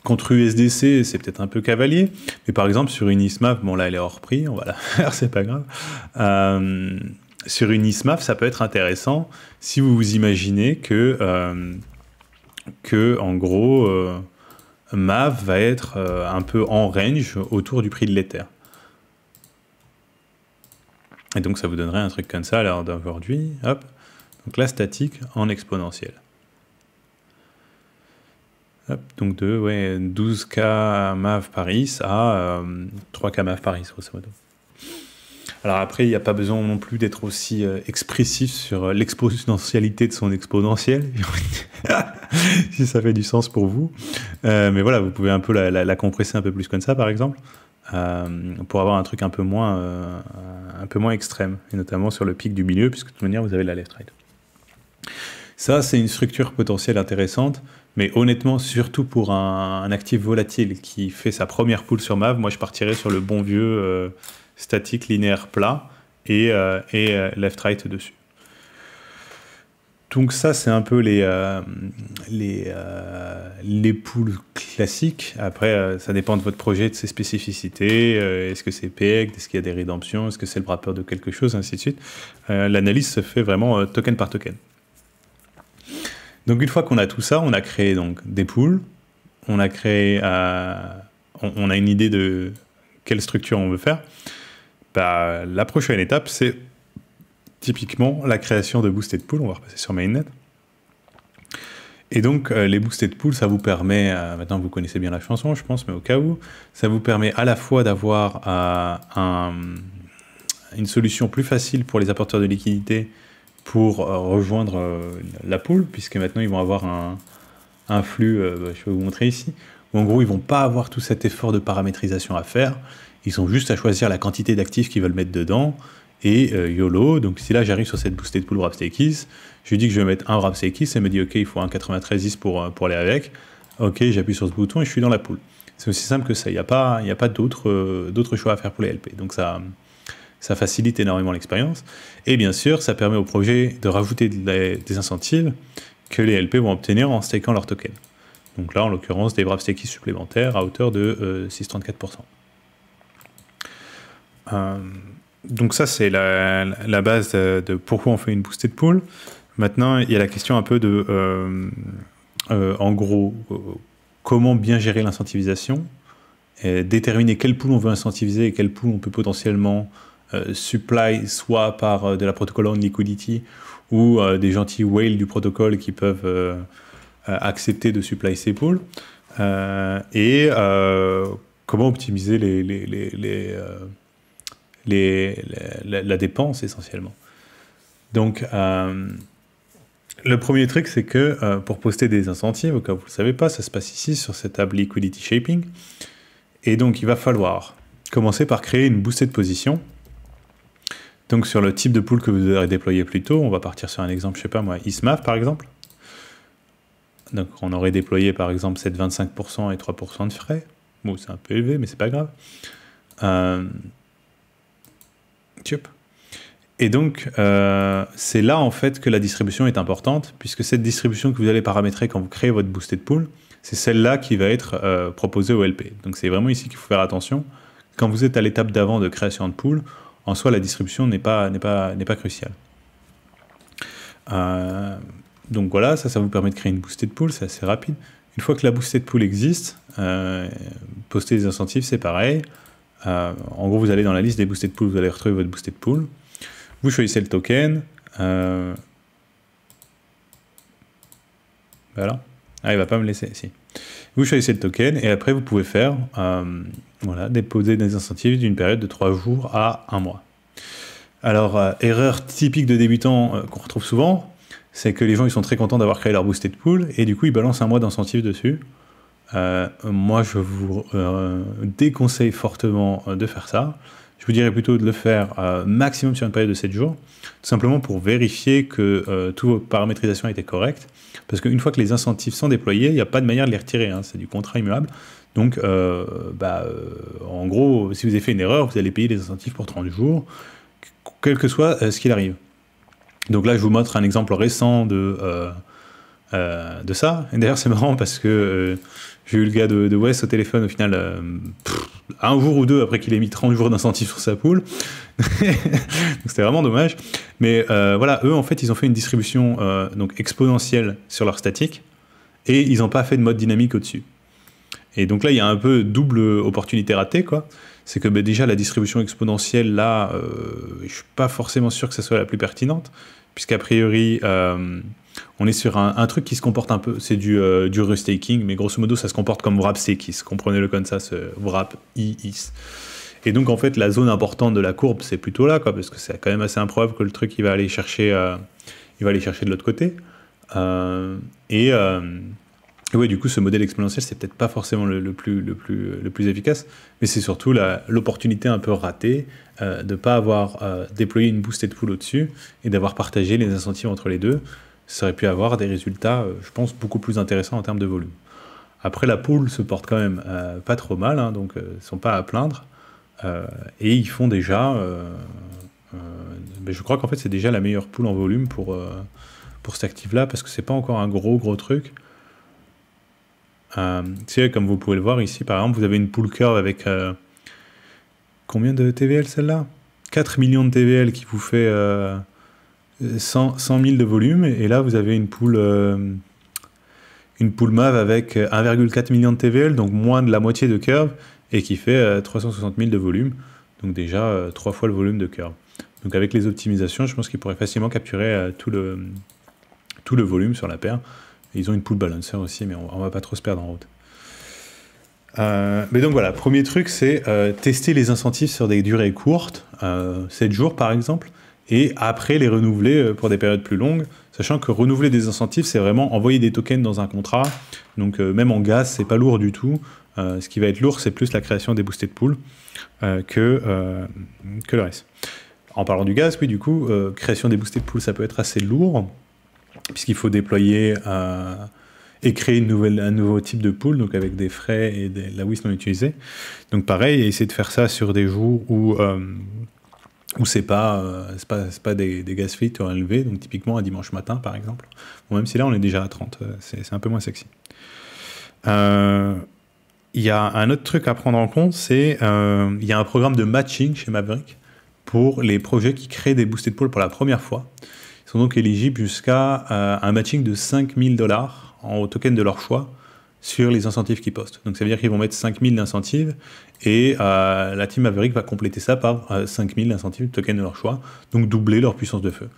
contre USDC, c'est peut-être un peu cavalier, mais par exemple, sur une ISMAF, bon là, elle est hors prix, on va la faire, c'est pas grave. Sur une ISMAF, ça peut être intéressant si vous vous imaginez que en gros, MAV va être un peu en range autour du prix de l'Ether. Et donc, ça vous donnerait un truc comme ça à l'heure d'aujourd'hui. Hop. Donc, la statique en exponentielle. Hop, donc de 12K MAV Paris à 3K MAV Paris, grosso modo. Alors après, il n'y a pas besoin non plus d'être aussi expressif sur l'exponentialité de son exponentielle, si ça fait du sens pour vous. Mais voilà, vous pouvez un peu la compresser un peu plus comme ça, par exemple, pour avoir un truc un peu moins extrême, et notamment sur le pic du milieu, puisque de toute manière, vous avez la left-right. Ça, c'est une structure potentielle intéressante, mais honnêtement, surtout pour un actif volatile qui fait sa première pool sur MAV, moi je partirais sur le bon vieux statique linéaire plat et left-right dessus. Donc ça, c'est un peu les pools classiques. Après, ça dépend de votre projet, de ses spécificités. Est-ce que c'est PEG? Est-ce qu'il y a des rédemptions? Est-ce que c'est le wrapper de quelque chose? Ainsi de suite. L'analyse se fait vraiment token par token. Donc une fois qu'on a tout ça, on a créé donc des pools, on a créé, on a une idée de quelle structure on veut faire. Bah, la prochaine étape, c'est typiquement la création de boosted pools. On va repasser sur mainnet. Et donc les boosted pools, ça vous permet, maintenant vous connaissez bien la chanson, je pense, mais au cas où, ça vous permet à la fois d'avoir une solution plus facile pour les apporteurs de liquidité pour rejoindre la pool, puisque maintenant ils vont avoir un flux, je vais vous montrer ici, où en gros ils vont pas avoir tout cet effort de paramétrisation à faire, ils ont juste à choisir la quantité d'actifs qu'ils veulent mettre dedans, et YOLO, donc si là j'arrive sur cette boosted pool Wrapstakes, je lui dis que je vais mettre un Wrapstakes, elle me dit ok il faut un 93 pour aller avec, ok j'appuie sur ce bouton et je suis dans la pool. C'est aussi simple que ça, il n'y a pas d'autres choix à faire pour les LP, donc ça facilite énormément l'expérience. Et bien sûr, ça permet au projet de rajouter des incentives que les LP vont obtenir en stakant leur token. Donc là, en l'occurrence, des Wrapstakes supplémentaires à hauteur de 6,34%. Donc ça, c'est la base de pourquoi on fait une boosted pool. Maintenant, il y a la question un peu de, en gros, comment bien gérer l'incentivisation, déterminer quelle pool on veut incentiviser et quelle pool on peut potentiellement supply soit par de la protocol on liquidity ou des gentils whales du protocole qui peuvent accepter de supply ces pools et comment optimiser la dépense essentiellement. Donc le premier truc c'est que pour poster des incentives, au cas où vous ne le savez pas, ça se passe ici sur cette table liquidity shaping, et donc il va falloir commencer par créer une boosted position. Donc sur le type de pool que vous aurez déployé plus tôt, on va partir sur un exemple, je sais pas moi, ISMAF par exemple. Donc on aurait déployé par exemple cette 25% et 3% de frais. Bon, c'est un peu élevé, mais c'est pas grave. Et donc c'est là en fait que la distribution est importante, puisque cette distribution que vous allez paramétrer quand vous créez votre boosted pool, c'est celle-là qui va être proposée au LP. Donc c'est vraiment ici qu'il faut faire attention. Quand vous êtes à l'étape d'avant de création de pool, en soi, la distribution n'est pas cruciale. Donc voilà, ça vous permet de créer une boosted pool, c'est assez rapide. Une fois que la boosted pool existe, poster des incentives, c'est pareil. En gros, vous allez dans la liste des boosted pools, vous allez retrouver votre boosted pool. Vous choisissez le token. Voilà. Ah, il va pas me laisser, si. Vous choisissez le token et après vous pouvez faire voilà, déposer des incentives d'une période de 3 jours à 1 mois. Alors, erreur typique de débutant qu'on retrouve souvent, c'est que les gens ils sont très contents d'avoir créé leur boosted pool et du coup ils balancent 1 mois d'incentive dessus. Moi je vous déconseille fortement de faire ça. Je vous dirais plutôt de le faire maximum sur une période de 7 jours, tout simplement pour vérifier que toute vos paramétrisation était correcte. Parce qu'une fois que les incentives sont déployés, il n'y a pas de manière de les retirer, hein, c'est du contrat immuable. Donc, en gros, si vous avez fait une erreur, vous allez payer les incentives pour 30 jours, quel que soit ce qu'il arrive. Donc là, je vous montre un exemple récent de ça. Et d'ailleurs, c'est marrant parce que j'ai eu le gars de West au téléphone au final, un jour ou deux après qu'il ait mis 30 jours d'incentive sur sa pool. Donc c'était vraiment dommage. Mais voilà, eux, en fait, ils ont fait une distribution donc exponentielle sur leur statique et ils n'ont pas fait de mode dynamique au-dessus. Et donc là, il y a un peu double opportunité ratée, quoi. C'est que déjà, la distribution exponentielle, là, je ne suis pas forcément sûr que ce soit la plus pertinente, puisqu'a priori, on est sur un truc qui se comporte un peu, c'est du restaking, mais grosso modo, ça se comporte comme wrap sekis. Comprenez-le comme ça, ce wrap is. Et donc, en fait, la zone importante de la courbe, c'est plutôt là, quoi, parce que c'est quand même assez improbable que le truc, il va aller chercher de l'autre côté. Ouais, du coup, ce modèle exponentiel, c'est peut-être pas forcément le plus efficace, mais c'est surtout l'opportunité un peu ratée de ne pas avoir déployé une boosted pool au-dessus et d'avoir partagé les incentives entre les deux. Ça aurait pu avoir des résultats, je pense, beaucoup plus intéressants en termes de volume. Après, la pool se porte quand même pas trop mal, hein, donc ils ne sont pas à plaindre. Et ils font déjà... je crois qu'en fait, c'est déjà la meilleure pool en volume pour cet actif-là, parce que c'est pas encore un gros truc. Comme vous pouvez le voir ici, par exemple, vous avez une pool curve avec combien de TVL celle-là? 4 millions de TVL qui vous fait 100 000 de volume, et là vous avez une pool MAV avec 1,4 million de TVL, donc moins de la moitié de curve, et qui fait 360 000 de volume, donc déjà 3 fois le volume de curve. Donc avec les optimisations, je pense qu'ils pourraient facilement capturer tout le volume sur la paire. Ils ont une pool balancer aussi, mais on va pas trop se perdre en route. Mais donc voilà, premier truc, c'est tester les incentives sur des durées courtes, 7 jours par exemple, et après les renouveler pour des périodes plus longues, sachant que renouveler des incentives, c'est vraiment envoyer des tokens dans un contrat, donc même en gaz, c'est pas lourd du tout. Ce qui va être lourd, c'est plus la création des boosted pools que le reste. En parlant du gaz, oui, du coup, création des boosted pools, ça peut être assez lourd, puisqu'il faut déployer et créer un nouveau type de pool, donc avec des frais et la WIS non utilisée. Donc pareil, essayer de faire ça sur des jours où c'est pas des gaz fees à élever, donc typiquement un dimanche matin par exemple. Bon, même si là on est déjà à 30, c'est un peu moins sexy. Il y a un autre truc à prendre en compte, c'est il y a un programme de matching chez Maverick pour les projets qui créent des boosted pools pour la première fois. Ils sont donc éligibles jusqu'à un matching de 5 000 $ en token de leur choix sur les incentives qu'ils postent. Donc ça veut dire qu'ils vont mettre 5 000 d'incentives et la team Maverick va compléter ça par 5 000 d'incentives de token de leur choix, donc doubler leur puissance de feu.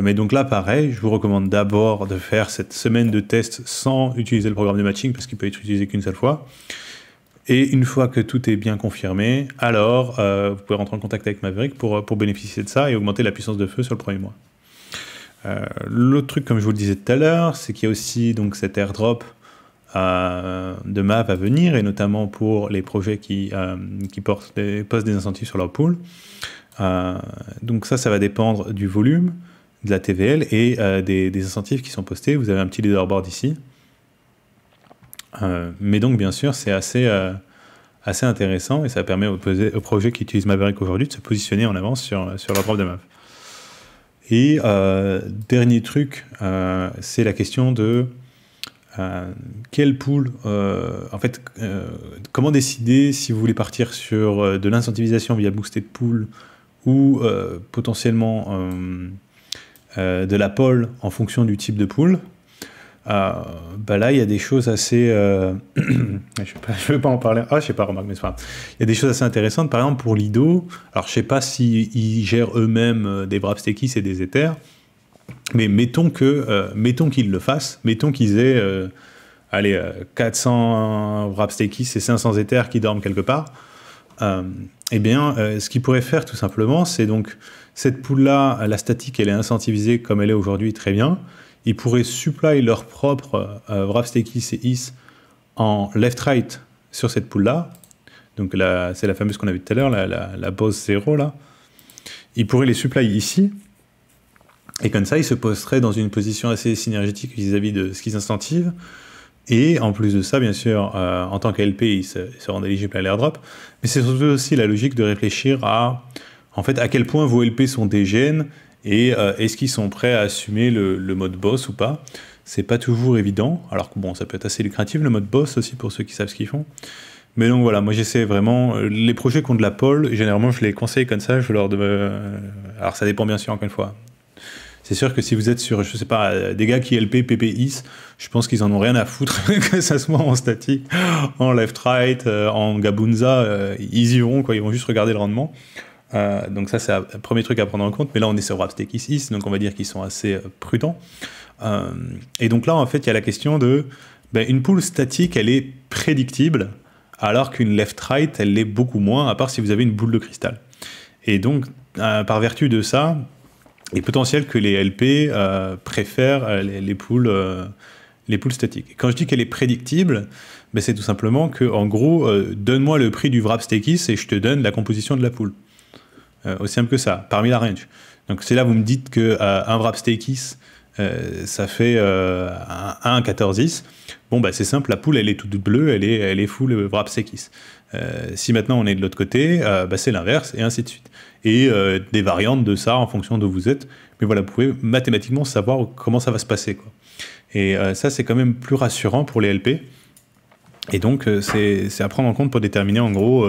Mais donc là, pareil, je vous recommande d'abord de faire cette semaine de test sans utiliser le programme de matching parce qu'il peut être utilisé qu'une seule fois. Et une fois que tout est bien confirmé, alors vous pouvez rentrer en contact avec Maverick pour bénéficier de ça et augmenter la puissance de feu sur le premier mois. L'autre truc, comme je vous le disais tout à l'heure, c'est qu'il y a aussi donc, cet airdrop de MAV à venir, et notamment pour les projets qui postent des incentives sur leur pool. Donc ça va dépendre du volume, de la TVL et des incentives qui sont postés. Vous avez un petit leaderboard ici. Mais donc, bien sûr, c'est assez intéressant et ça permet aux projets qui utilisent Maverick aujourd'hui de se positionner en avance sur leur drop de MAV. Et dernier truc, c'est la question de quel pool, comment décider si vous voulez partir sur de l'incentivisation via boosted pool ou potentiellement de la poll en fonction du type de pool, bah là, il y a des choses assez... je ne vais pas en parler. Ah, je sais pas, remarque, mais c'est pas grave. Il y a des choses assez intéressantes. Par exemple, pour Lido, alors je sais pas s'ils gèrent eux-mêmes des Wrapped Stakes et des Ethers, mais mettons qu'ils le fassent, mettons qu'ils aient 400 Wrapped Stakes et 500 Ethers qui dorment quelque part. Eh bien, ce qu'ils pourraient faire tout simplement, c'est donc cette pool-là, la statique, elle est incentivisée comme elle est aujourd'hui, très bien. Ils pourraient supply leur propre Wrapped Stakes et IS en left-right sur cette pool-là. Donc c'est la fameuse qu'on a vue tout à l'heure, la boss 0 là. Ils pourraient les supply ici. Et comme ça, ils se poseraient dans une position assez synergétique vis-à-vis de ce qu'ils incentivent. Et en plus de ça, bien sûr, en tant qu'LP, ils se rendent éligibles à l'airdrop. Mais c'est surtout aussi la logique de réfléchir à, en fait, à quel point vos LP sont dégènes et est-ce qu'ils sont prêts à assumer le mode boss ou pas. C'est pas toujours évident, alors que bon, ça peut être assez lucratif le mode boss aussi pour ceux qui savent ce qu'ils font. Mais donc voilà, moi j'essaie vraiment, les projets qui ont de la poll, généralement je les conseille comme ça, alors ça dépend bien sûr encore une fois. C'est sûr que si vous êtes sur, je sais pas, des gars qui LP, PPIS, je pense qu'ils en ont rien à foutre, que ça soit en statique, en left-right, en Gabunza, ils y vont, quoi, ils vont juste regarder le rendement. Donc ça, c'est un premier truc à prendre en compte. Mais là, on est sur Wrapped Stakes IS, donc on va dire qu'ils sont assez prudents. Et donc là, en fait, il y a la question de... une pool statique, elle est prédictible, alors qu'une left-right, elle l'est beaucoup moins, à part si vous avez une boule de cristal. Et donc, par vertu de ça, il est potentiel que les LP préfèrent les pools statiques. Et quand je dis qu'elle est prédictible, c'est tout simplement que, en gros, donne-moi le prix du Wrapped Stakes et je te donne la composition de la pool. Aussi simple que ça, parmi la range. Donc c'est là vous me dites qu'un Wrapped Stakes, ça fait 1 14 10. Bon, c'est simple, la pool, elle est toute bleue, elle est full Wrapped Stakes. Si maintenant on est de l'autre côté, c'est l'inverse, et ainsi de suite. Et des variantes de ça en fonction d'où vous êtes. Mais voilà, vous pouvez mathématiquement savoir comment ça va se passer, quoi. Et ça, c'est quand même plus rassurant pour les LP. Et donc, c'est à prendre en compte pour déterminer, en gros,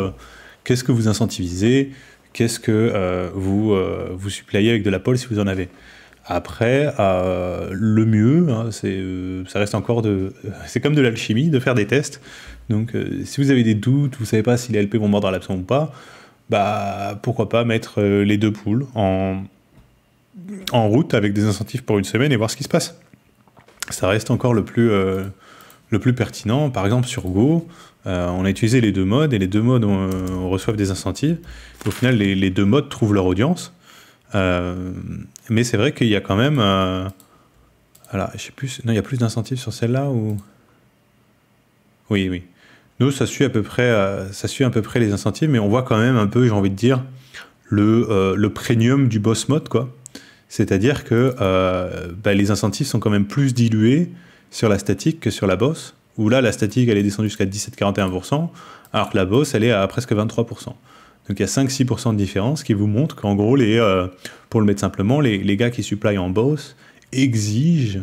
qu'est-ce que vous incentivisez, qu'est-ce que vous supplyez avec de la poll si vous en avez. Après, le mieux, hein, ça reste encore c'est comme de l'alchimie, de faire des tests. Donc, si vous avez des doutes, vous ne savez pas si les LP vont mordre à l'hameçon ou pas, pourquoi pas mettre les deux pools en route avec des incentives pour une semaine et voir ce qui se passe. Ça reste encore le plus pertinent. Par exemple, sur Go, on a utilisé les deux modes, et les deux modes on reçoit des incentives. Au final, les deux modes trouvent leur audience. Mais c'est vrai qu'il y a quand même... alors, je sais plus... Non, il y a plus d'incentives sur celle-là ou... Oui. Nous, ça suit à peu près les incentives, mais on voit quand même un peu, j'ai envie de dire, le premium du boss mode, quoi. C'est-à-dire que les incentives sont quand même plus dilués sur la statique que sur la boss, où là, la statique, elle est descendue jusqu'à 17,41%, alors que la boss, elle est à presque 23%. Donc il y a 5-6% de différence qui vous montre qu'en gros, pour le mettre simplement, les gars qui supply en boss exigent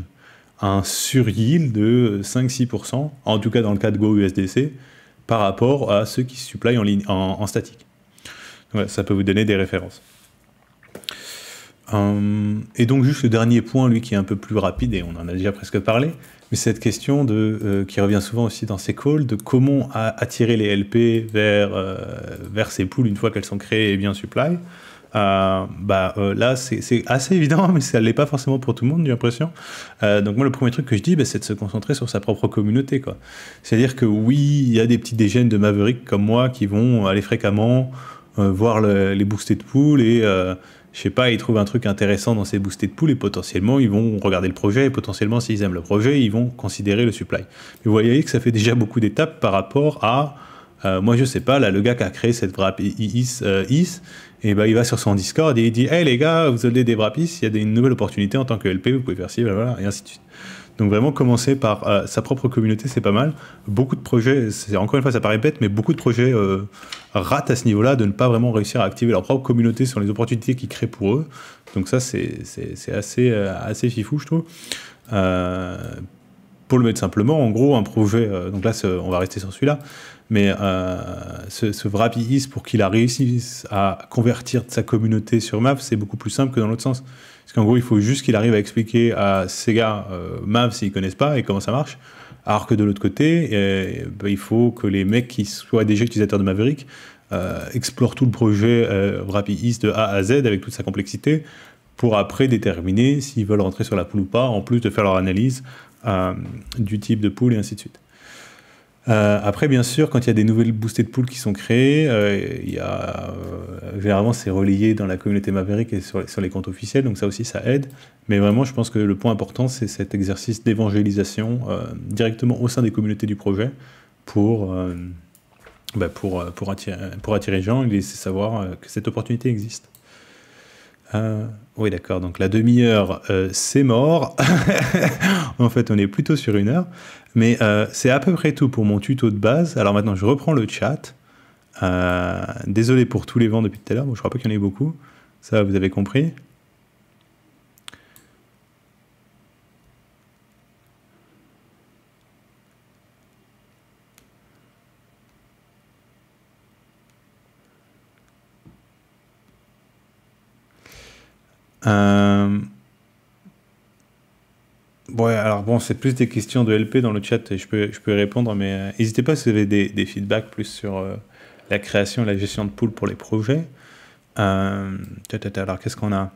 un sur-yield de 5-6%, en tout cas dans le cas de Go USDC, par rapport à ceux qui supply en statique. Ouais, ça peut vous donner des références. Et donc juste le dernier point, lui, qui est un peu plus rapide, et on en a déjà presque parlé, mais c'est cette question qui revient souvent aussi dans ces calls, de comment attirer les LP vers ces pools une fois qu'elles sont créées et bien supply. Là, c'est assez évident, mais ça ne l'est pas forcément pour tout le monde, j'ai l'impression. Donc moi, le premier truc que je dis, c'est de se concentrer sur sa propre communauté, quoi. C'est-à-dire que oui, il y a des petits dégènes de Maverick comme moi qui vont aller fréquemment voir les boosted pool et... je sais pas, ils trouvent un truc intéressant dans ces boosted pool et potentiellement ils vont regarder le projet et potentiellement s'ils aiment le projet, ils vont considérer le supply. Mais vous voyez que ça fait déjà beaucoup d'étapes par rapport à, moi je sais pas, là le gars qui a créé cette wrap IS, et il va sur son Discord et il dit « Hey les gars, vous avez des wrapis, il y a une nouvelle opportunité en tant que LP, vous pouvez faire ci, voilà, et ainsi de suite. » Donc vraiment commencer par sa propre communauté, c'est pas mal. Beaucoup de projets, encore une fois ça paraît bête, mais beaucoup de projets ratent à ce niveau-là de ne pas vraiment réussir à activer leur propre communauté sur les opportunités qu'ils créent pour eux. Donc ça c'est assez fifou, je trouve. Pour le mettre simplement, en gros un projet, donc là on va rester sur celui-là, mais ce Wrappy pour qu'il réussisse à convertir sa communauté sur Mav, c'est beaucoup plus simple que dans l'autre sens. Parce qu'en gros, il faut juste qu'il arrive à expliquer à ces gars Mav s'ils connaissent pas et comment ça marche. Alors que de l'autre côté, il faut que les mecs qui soient déjà utilisateurs de Maverick explorent tout le projet Wrappy de A à Z avec toute sa complexité pour après déterminer s'ils veulent rentrer sur la pool ou pas, en plus de faire leur analyse du type de pool et ainsi de suite. Après, bien sûr, quand il y a des nouvelles boosted pools qui sont créées, généralement c'est relayé dans la communauté Maverick et sur les comptes officiels, donc ça aussi ça aide. Mais vraiment, je pense que le point important, c'est cet exercice d'évangélisation directement au sein des communautés du projet pour attirer les gens et laisser savoir que cette opportunité existe. Oui, d'accord, donc la demi-heure, c'est mort. En fait, on est plutôt sur 1 heure. Mais c'est à peu près tout pour mon tuto de base. Alors maintenant, je reprends le chat. Désolé pour tous les vents depuis tout à l'heure. Bon, je crois pas qu'il y en ait beaucoup. Ça, vous avez compris. Ouais, alors bon, c'est plus des questions de LP dans le chat et je peux y répondre, mais n'hésitez pas si vous avez des feedbacks plus sur la création et la gestion de pool pour les projets. Alors, qu'est-ce qu'on a?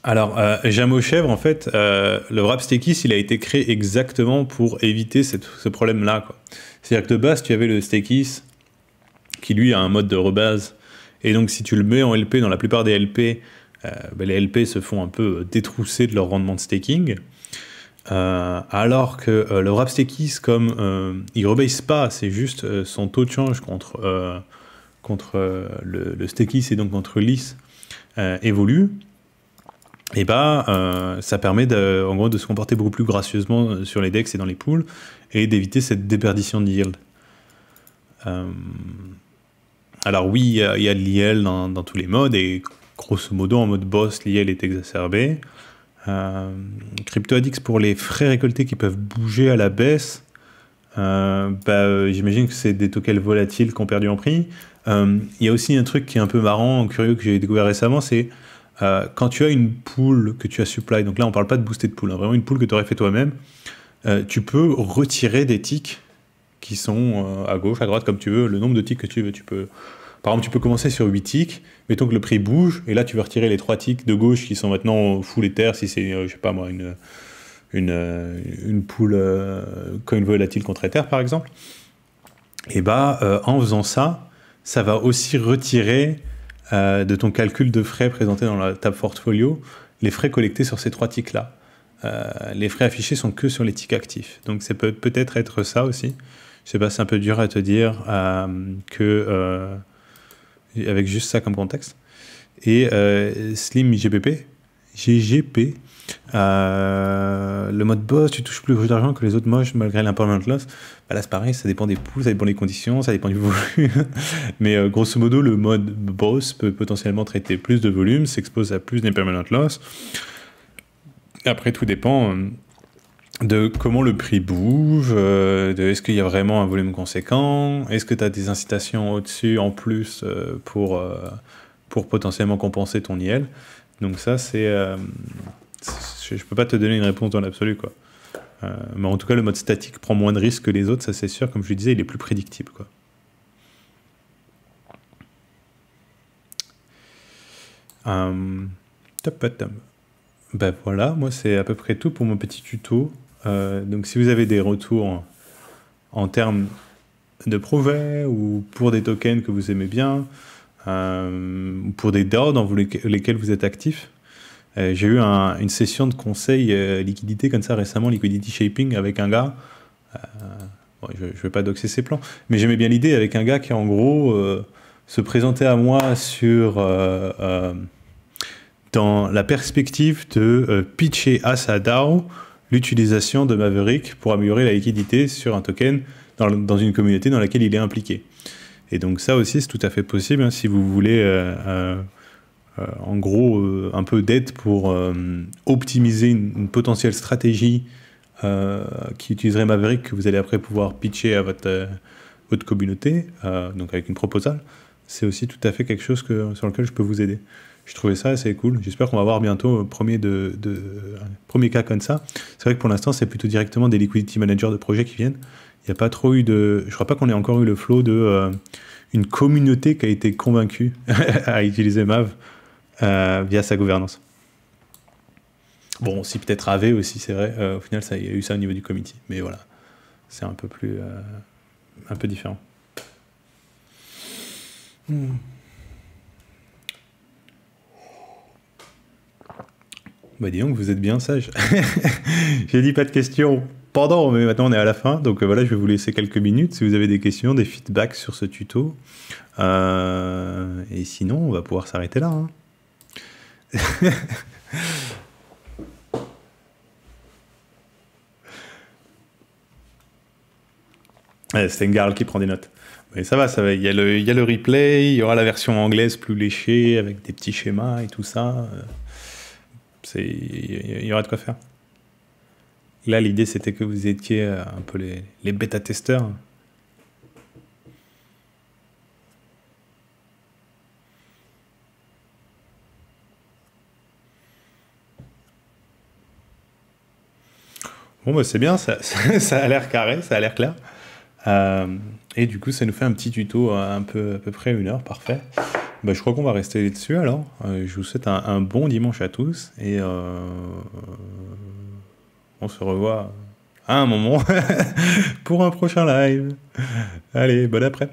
Alors, Jam aux chèvres, en fait, le Wrap-Stakis, il a été créé exactement pour éviter ce problème-là, quoi. C'est-à-dire que de base, tu avais le Stakis qui, lui, a un mode de rebase. Et donc, si tu le mets en LP, dans la plupart des LP, les LP se font un peu détrousser de leur rendement de staking. Alors que le Wrap-Stakis, comme il ne rebase pas, c'est juste son taux de change contre le Stakis et donc contre l'IS évolue, et ça permet en gros de se comporter beaucoup plus gracieusement sur les DEX et dans les pools et d'éviter cette déperdition de yield. Alors oui, il y a l'IL dans tous les modes et grosso modo en mode boss, l'IL est exacerbé. CryptoAddicts pour les frais récoltés qui peuvent bouger à la baisse, j'imagine que c'est des tokens volatiles qui ont perdu en prix. Il y a aussi un truc qui est un peu marrant, curieux, que j'ai découvert récemment, c'est quand tu as une pool que tu as supply, donc là on parle pas de boosted pool, hein, vraiment une pool que tu aurais fait toi-même, tu peux retirer des ticks qui sont à gauche, à droite, comme tu veux, le nombre de ticks que tu veux. Par exemple, tu peux commencer sur 8 ticks, mettons que le prix bouge, et là tu veux retirer les 3 ticks de gauche qui sont maintenant full Ether, si c'est, je sais pas moi, une pool coin volatile contre Ether par exemple. Et en faisant ça, ça va aussi retirer de ton calcul de frais présenté dans la table portfolio les frais collectés sur ces 3 ticks là. Les frais affichés sont que sur les ticks actifs. Donc ça peut peut-être être ça aussi. Je sais pas, c'est un peu dur à te dire avec juste ça comme contexte. Et Slim GGP, le mode boss, tu touches plus d'argent que les autres moches malgré l'impermanent loss. Là c'est pareil, ça dépend des pools, ça dépend des conditions, ça dépend du volume. Mais grosso modo, le mode boss peut potentiellement traiter plus de volume, s'expose à plus d'impermanent loss. Après, tout dépend de comment le prix bouge, est-ce qu'il y a vraiment un volume conséquent, est-ce que tu as des incitations au-dessus en plus pour potentiellement compenser ton IL. Donc ça, je peux pas te donner une réponse dans l'absolu, quoi. Mais en tout cas, le mode statique prend moins de risques que les autres, ça c'est sûr. Comme je le disais, il est plus prédictible, quoi. Voilà, moi c'est à peu près tout pour mon petit tuto. Donc si vous avez des retours en termes de projets ou pour des tokens que vous aimez bien, ou pour des DAO dans lesquels vous êtes actif, j'ai eu une session de conseil liquidité comme ça récemment, liquidity shaping, avec un gars. Je ne vais pas doxer ses plans, mais j'aimais bien l'idée avec un gars qui en gros se présentait à moi dans la perspective de pitcher à sa DAO l'utilisation de Maverick pour améliorer la liquidité sur un token dans une communauté dans laquelle il est impliqué. Et donc ça aussi, c'est tout à fait possible, hein, si vous voulez En gros, un peu d'aide pour optimiser une potentielle stratégie qui utiliserait Maverick que vous allez après pouvoir pitcher à votre communauté, donc avec une proposal. C'est aussi tout à fait quelque chose sur lequel je peux vous aider. Je trouvais ça assez cool. J'espère qu'on va voir bientôt un premier cas comme ça. C'est vrai que pour l'instant, c'est plutôt directement des liquidity managers de projets qui viennent. Il n'y a pas trop eu de... Je crois pas qu'on ait encore eu le flow de une communauté qui a été convaincue à utiliser Mav via sa gouvernance. Bon, aussi peut-être AV aussi, c'est vrai. Au final, il y a eu ça au niveau du committee. Mais voilà, c'est un peu plus... un peu différent. Bah dis donc, vous êtes bien sage. J'ai dit pas de questions pendant, mais maintenant on est à la fin. Donc voilà, je vais vous laisser quelques minutes si vous avez des questions, des feedbacks sur ce tuto. Et sinon, on va pouvoir s'arrêter là. Hein. C'est Ngarl qui prend des notes. Mais ça va, ça va. Il y a le replay, il y aura la version anglaise plus léchée avec des petits schémas et tout ça. Il y aura de quoi faire. Là, l'idée, c'était que vous étiez un peu les bêta-testeurs. Bon, bah, c'est bien, ça a l'air carré, ça a l'air clair. Et du coup, ça nous fait un petit tuto à peu près 1 heure, parfait. Bah, je crois qu'on va rester là-dessus alors. Je vous souhaite un bon dimanche à tous et on se revoit à un moment pour un prochain live. Allez, bon après.